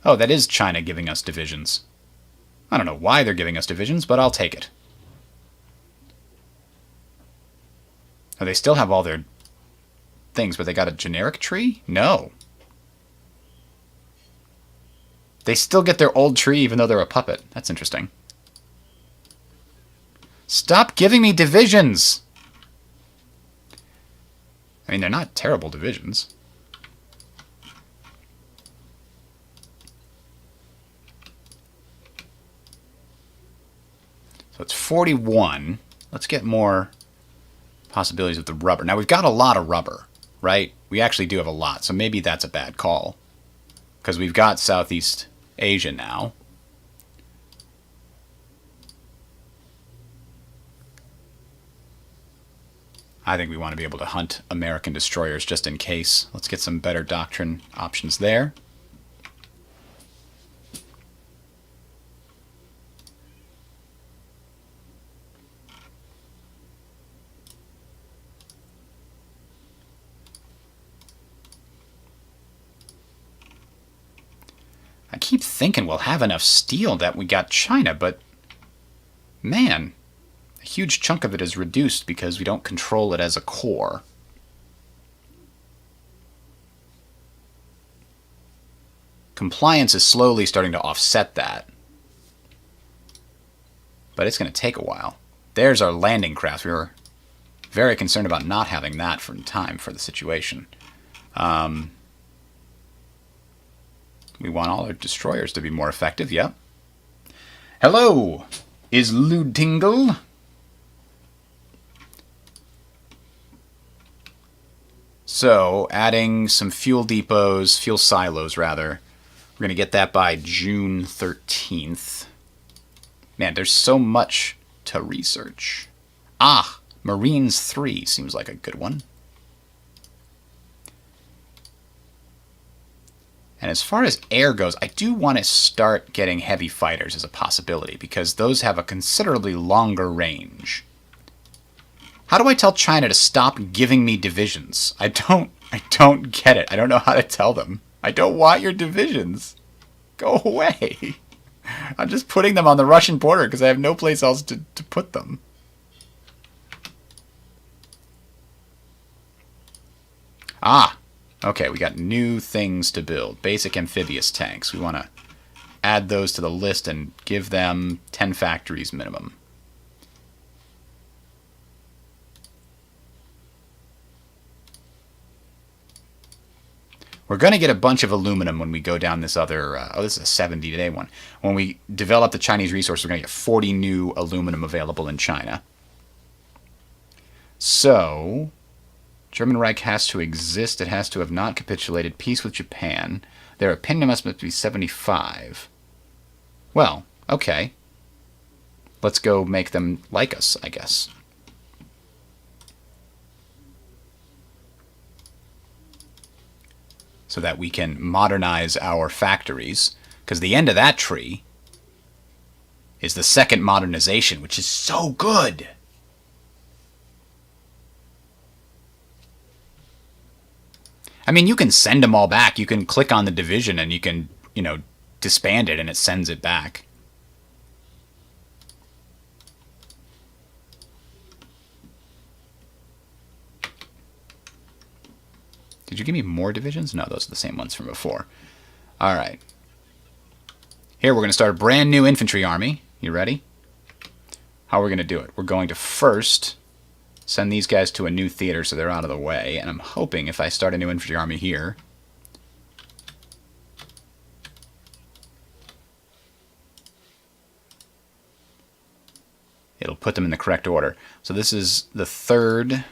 Oh, that is China giving us divisions. I don't know why they're giving us divisions, but I'll take it. Oh, they still have all their things, but they got a generic tree? No. They still get their old tree even though they're a puppet. That's interesting. Stop giving me divisions! I mean, they're not terrible divisions. So it's 41. Let's get more possibilities with the rubber. Now, we've got a lot of rubber, right? We actually do have a lot, so maybe that's a bad call. Because we've got Southeast Asia now. I think we want to be able to hunt American destroyers just in case. Let's get some better doctrine options there. I keep thinking we'll have enough steel that we got China, but man, a huge chunk of it is reduced because we don't control it as a core. Compliance is slowly starting to offset that, but it's going to take a while. There's our landing craft. We were very concerned about not having that for time for the situation. We want all our destroyers to be more effective, yep. Hello! Is Ludingle? So, adding some fuel depots, fuel silos rather. We're going to get that by June 13th. Man, there's so much to research. Ah! Marines 3 seems like a good one. And as far as air goes, I do want to start getting heavy fighters as a possibility, because those have a considerably longer range. How do I tell China to stop giving me divisions? I don't get it. I don't know how to tell them. I don't want your divisions. Go away. I'm just putting them on the Russian border because I have no place else to put them. Ah! Okay, we got new things to build. Basic amphibious tanks. We want to add those to the list and give them 10 factories minimum. We're going to get a bunch of aluminum when we go down this other... oh, this is a 70-day one. When we develop the Chinese resource, we're going to get 40 new aluminum available in China. So... German Reich has to exist. It has to have not capitulated. Peace with Japan. Their opinion must be 75. Well, okay. Let's go make them like us, I guess. So that we can modernize our factories. Because the end of that tree is the second modernization, which is so good. I mean, you can send them all back. You can click on the division and you can, disband it and it sends it back. Did you give me more divisions? No, those are the same ones from before. All right. Here, we're going to start a brand new infantry army. You ready? How are we going to do it? We're going to first send these guys to a new theater so they're out of the way. And I'm hoping if I start a new infantry army here, it'll put them in the correct order. So this is the third.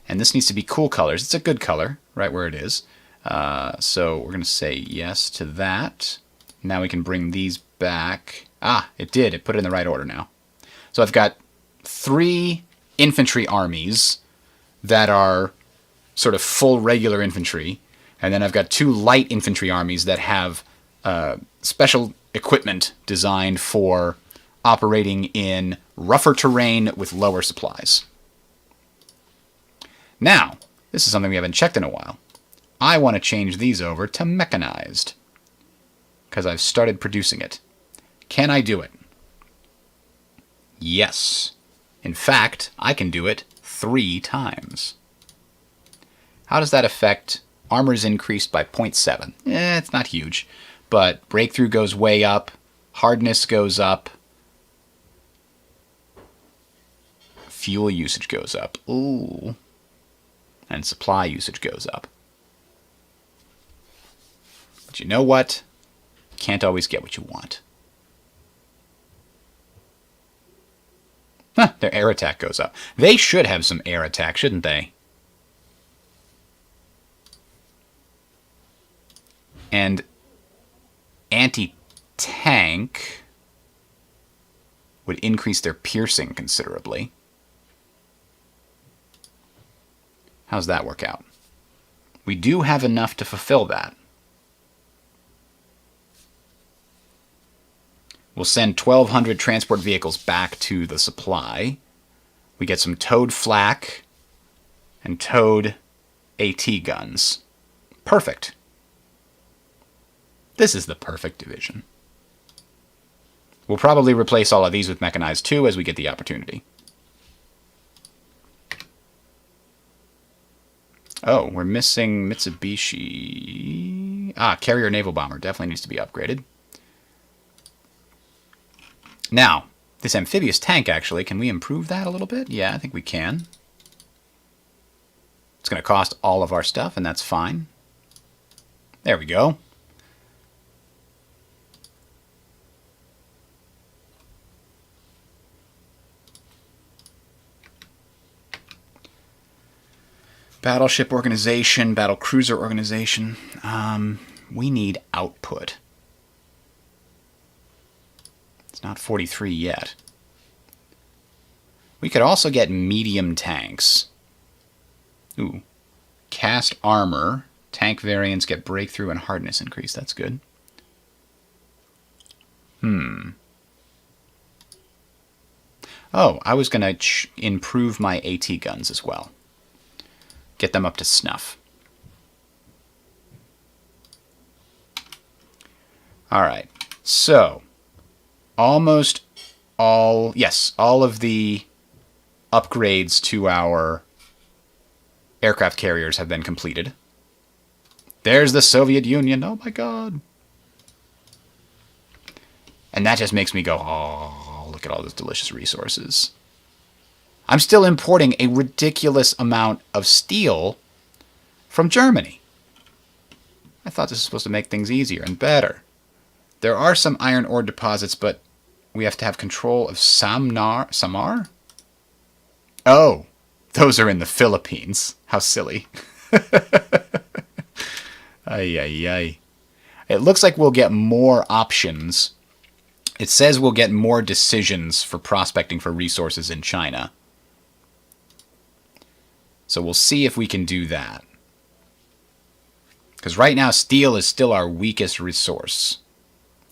And this needs to be cool colors. It's a good color, right where it is. So we're going to say yes to that. Now we can bring these back. Ah, it did. It put it in the right order now. So I've got 3 infantry armies that are sort of full regular infantry. And then I've got 2 light infantry armies that have special equipment designed for operating in rougher terrain with lower supplies. Now, this is something we haven't checked in a while. I want to change these over to mechanized, because I've started producing it. Can I do it? Yes. In fact, I can do it 3 times. How does that affect? Armor's increased by 0.7. It's not huge, but breakthrough goes way up, hardness goes up, fuel usage goes up. Ooh. And supply usage goes up. But you know what? Can't always get what you want. Huh, their air attack goes up. They should have some air attack, shouldn't they? And anti-tank would increase their piercing considerably. How's that work out? We do have enough to fulfill that. We'll send 1,200 transport vehicles back to the supply. We get some towed flak and towed AT guns. Perfect. This is the perfect division. We'll probably replace all of these with mechanized too as we get the opportunity. Oh, we're missing Mitsubishi. Ah, carrier naval bomber definitely needs to be upgraded. Now, this amphibious tank, actually, can we improve that a little bit? Yeah, I think we can. It's going to cost all of our stuff, and that's fine. There we go. Battleship organization, battle cruiser organization. We need output. It's not 43 yet. We could also get medium tanks. Ooh. Cast armor. Tank variants get breakthrough and hardness increase. That's good. Oh, I was going to improve my AT guns as well. Get them up to snuff. All right. So, almost all, yes, all of the upgrades to our aircraft carriers have been completed. There's the Soviet Union. Oh my God. And that just makes me go, oh, look at all those delicious resources. I'm still importing a ridiculous amount of steel from Germany. I thought this was supposed to make things easier and better. There are some iron ore deposits, but we have to have control of Samar? Oh, those are in the Philippines. How silly. Ay, ay, ay. It looks like we'll get more options. It says we'll get more decisions for prospecting for resources in China. So we'll see if we can do that. Because right now, steel is still our weakest resource.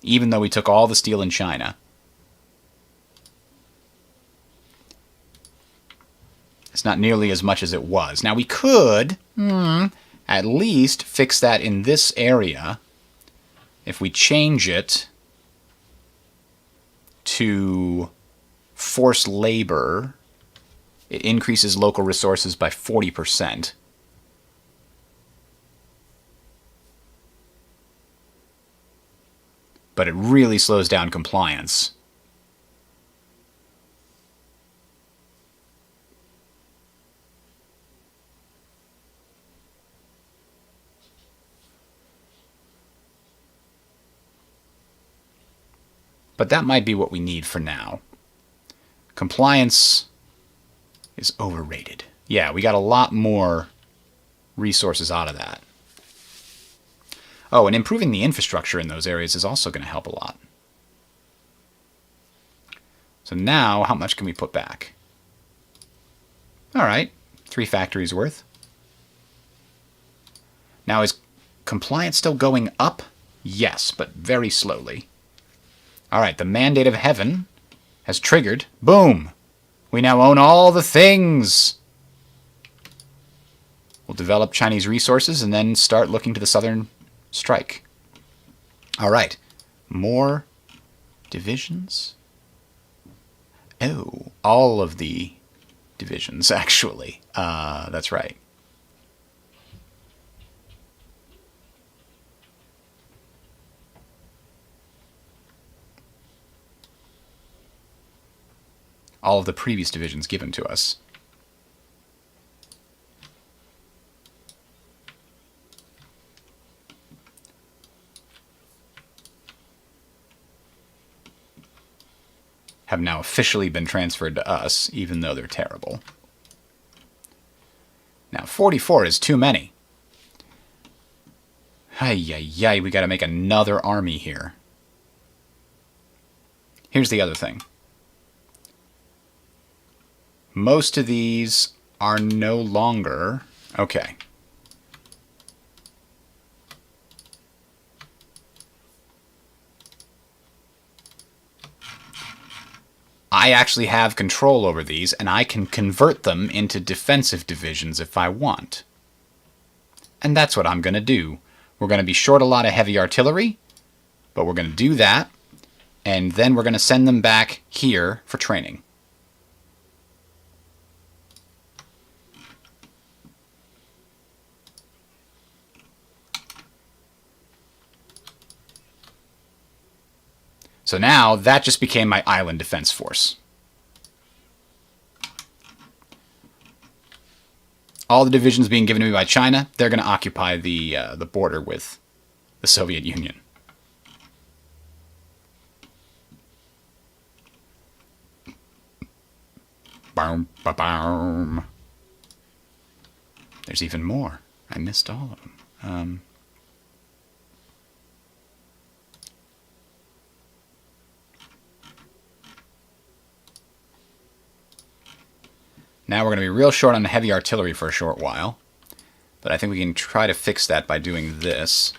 Even though we took all the steel in China. It's not nearly as much as it was. Now we could at least fix that in this area if we change it to forced labor. It increases local resources by 40%. But it really slows down compliance. But that might be what we need for now. Compliance is overrated. Yeah, we got a lot more resources out of that. Oh, and improving the infrastructure in those areas is also going to help a lot. So now, how much can we put back? All right, 3 factories worth. Now, is compliance still going up? Yes, but very slowly. All right, the mandate of heaven has triggered. Boom! We now own all the things! We'll develop Chinese resources and then start looking to the southern strike. All right, more divisions? Oh, all of the divisions, actually. That's right. All of the previous divisions given to us. Have now officially been transferred to us, even though they're terrible. Now, 44 is too many. Ay, we gotta make another army here. Here's the other thing. Most of these are no longer... Okay. I actually have control over these, and I can convert them into defensive divisions if I want. And that's what I'm going to do. We're going to be short a lot of heavy artillery, but we're going to do that, and then we're going to send them back here for training. So now, that just became my island defense force. All the divisions being given to me by China, they're going to occupy the border with the Soviet Union. Boom, ba-boom. There's even more. I missed all of them. Now we're going to be real short on the heavy artillery for a short while. But I think we can try to fix that by doing this.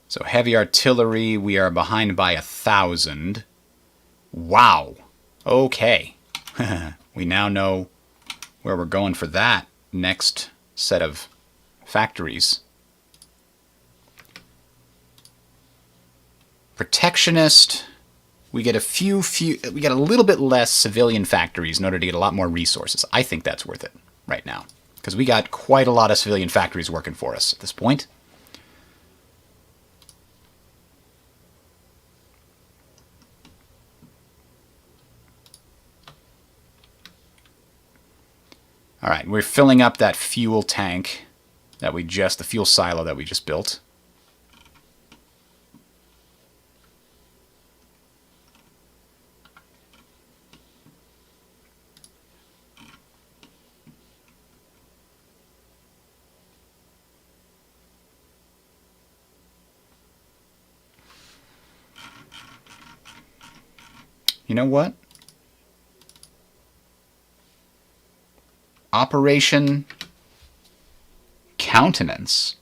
So heavy artillery, we are behind by 1,000. Wow. Okay. We now know where we're going for that next set of factories. Protectionist, we get we get a little bit less civilian factories in order to get a lot more resources. I think that's worth it right now, because we got quite a lot of civilian factories working for us at this point. All right, we're filling up that fuel tank that the fuel silo that we just built. You know what? Operation Countenance.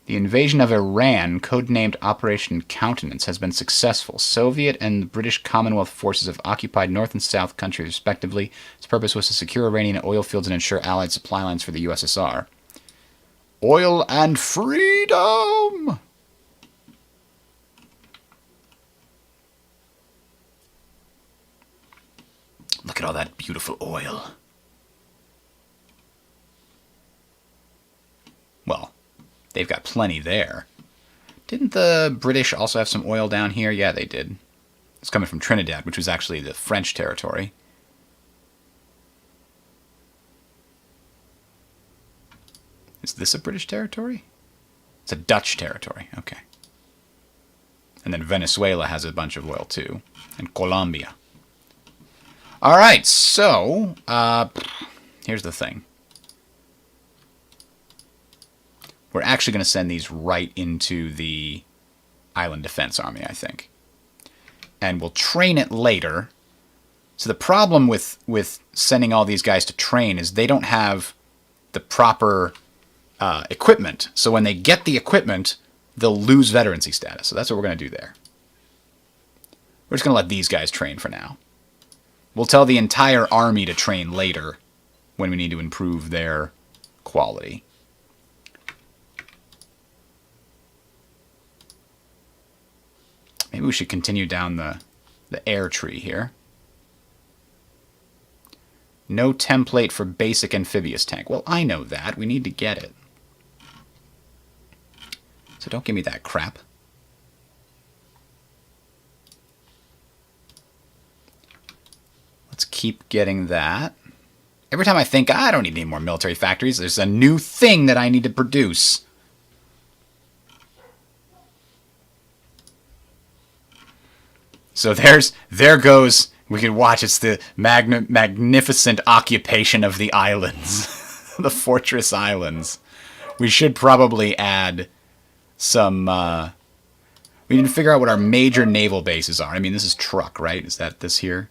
The invasion of Iran, codenamed Operation Countenance, has been successful. Soviet and the British Commonwealth forces have occupied North and South countries respectively. Its purpose was to secure Iranian oil fields and ensure Allied supply lines for the USSR. Oil and freedom! Look at all that beautiful oil. Well, they've got plenty there. Didn't the British also have some oil down here? Yeah, they did. It's coming from Trinidad, which was actually the French territory. Is this a British territory? It's a Dutch territory. Okay. And then Venezuela has a bunch of oil too. And Colombia. All right, so here's the thing. We're actually going to send these right into the Island Defense Army, I think. And we'll train it later. So the problem with sending all these guys to train is they don't have the proper equipment. So when they get the equipment, they'll lose veterancy status. So that's what we're going to do there. We're just going to let these guys train for now. We'll tell the entire army to train later when we need to improve their quality. Maybe we should continue down the air tree here. No template for basic amphibious tank. Well, I know that. We need to get it. So don't give me that crap. Let's keep getting that. Every time I think, I don't need any more military factories, there's a new thing that I need to produce. So there goes, we can watch, it's the magnificent occupation of the islands. The Fortress Islands. We should probably add some, we need to figure out what our major naval bases are. I mean, this is Truk, right? Is that this here?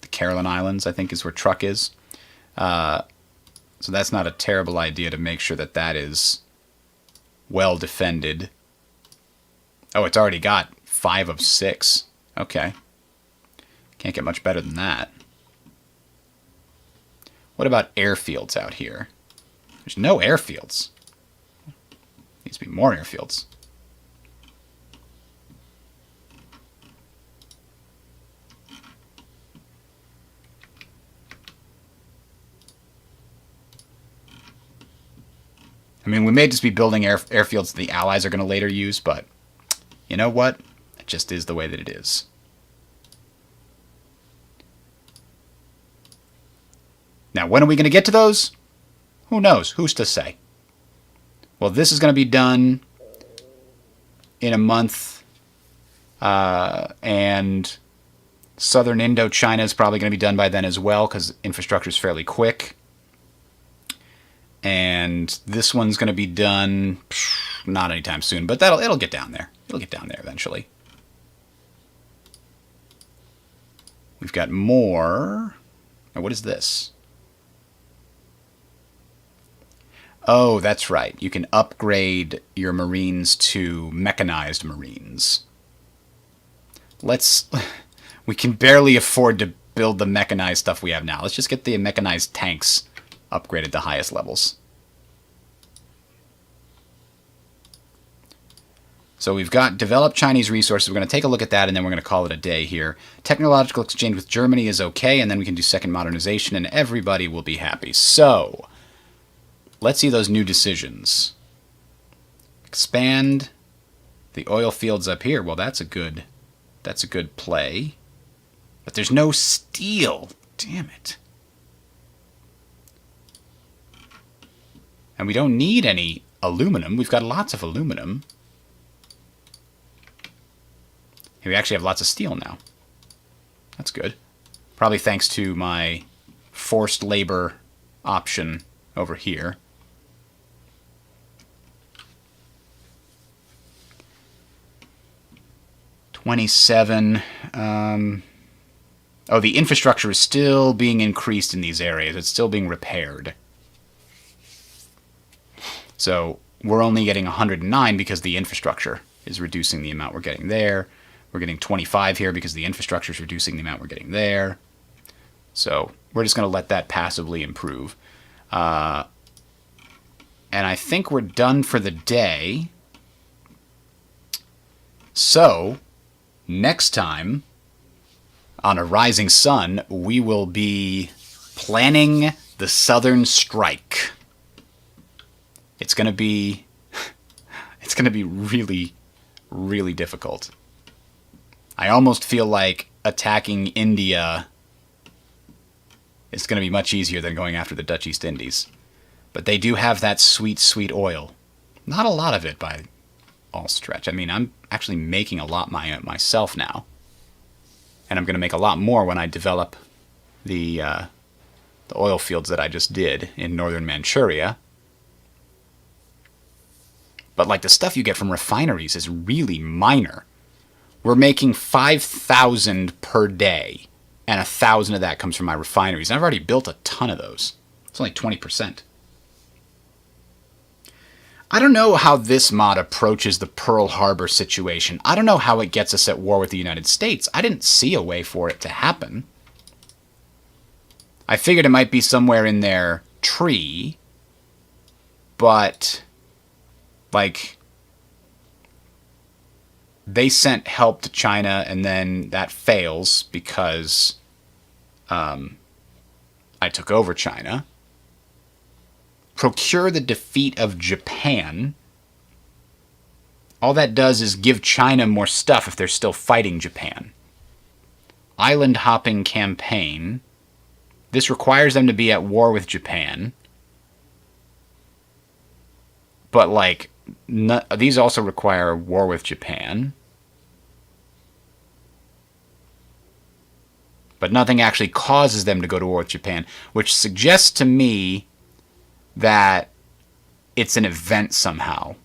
The Caroline Islands, I think, is where Truk is. So that's not a terrible idea to make sure that that is well defended. Oh, it's already got 5 of 6. Okay. Can't get much better than that. What about airfields out here? There's no airfields. Needs to be more airfields. I mean, we may just be building airfields that the Allies are going to later use, but you know what? It just is the way that it is. Now, when are we going to get to those? Who knows? Who's to say? Well, this is going to be done in a month, and southern Indochina is probably going to be done by then as well, because infrastructure is fairly quick. And this one's going to be done not anytime soon, but it'll get down there. It'll get down there eventually. We've got more. Now, what is this? Oh, that's right. You can upgrade your Marines to mechanized Marines. We can barely afford to build the mechanized stuff we have now. Let's just get the mechanized tanks upgraded to highest levels. So we've got developed Chinese resources. We're going to take a look at that, and then we're going to call it a day here. Technological exchange with Germany is okay, and then we can do second modernization, and everybody will be happy. So let's see those new decisions. Expand the oil fields up here. Well, that's a good play. But there's no steel. Damn it. And we don't need any aluminum. We've got lots of aluminum. We actually have lots of steel now. That's good. Probably thanks to my forced labor option over here. $27. Oh, the infrastructure is still being increased in these areas. It's still being repaired. So we're only getting 109 because the infrastructure is reducing the amount we're getting there. We're getting 25 here because the infrastructure is reducing the amount we're getting there. So we're just going to let that passively improve. And I think we're done for the day. So next time on A Rising Sun, we will be planning the Southern Strike. It's going to be really, really difficult. I almost feel like attacking India is going to be much easier than going after the Dutch East Indies. But they do have that sweet, sweet oil. Not a lot of it by all stretch. I mean, I'm actually making a lot myself now. And I'm going to make a lot more when I develop the oil fields that I just did in northern Manchuria. But like the stuff you get from refineries is really minor. We're making 5,000 per day, and 1,000 of that comes from my refineries. And I've already built a ton of those. It's only 20%. I don't know how this mod approaches the Pearl Harbor situation. I don't know how it gets us at war with the United States. I didn't see a way for it to happen. I figured it might be somewhere in their tree, but like they sent help to China and then that fails because I took over China. Procure the defeat of Japan. All that does is give China more stuff if they're still fighting Japan. Island hopping campaign. This requires them to be at war with Japan. But like, these also require war with Japan. But nothing actually causes them to go to war with Japan, which suggests to me that it's an event somehow.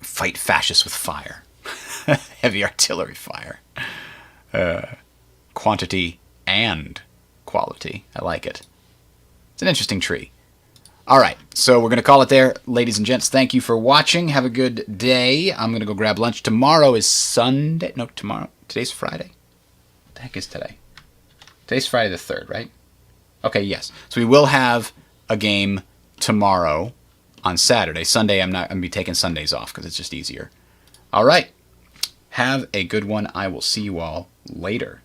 Fight fascists with fire. Heavy artillery fire. Quantity and quality. I like it. It's an interesting tree. Alright, so we're going to call it there. Ladies and gents, thank you for watching. Have a good day. I'm going to go grab lunch. Tomorrow is Sunday. No, tomorrow. Today's Friday. What the heck is today? Today's Friday the 3rd, right? Okay, yes. So we will have a game tomorrow on Saturday. Sunday, I'm going to be taking Sundays off because it's just easier. All right. Have a good one. I will see you all later.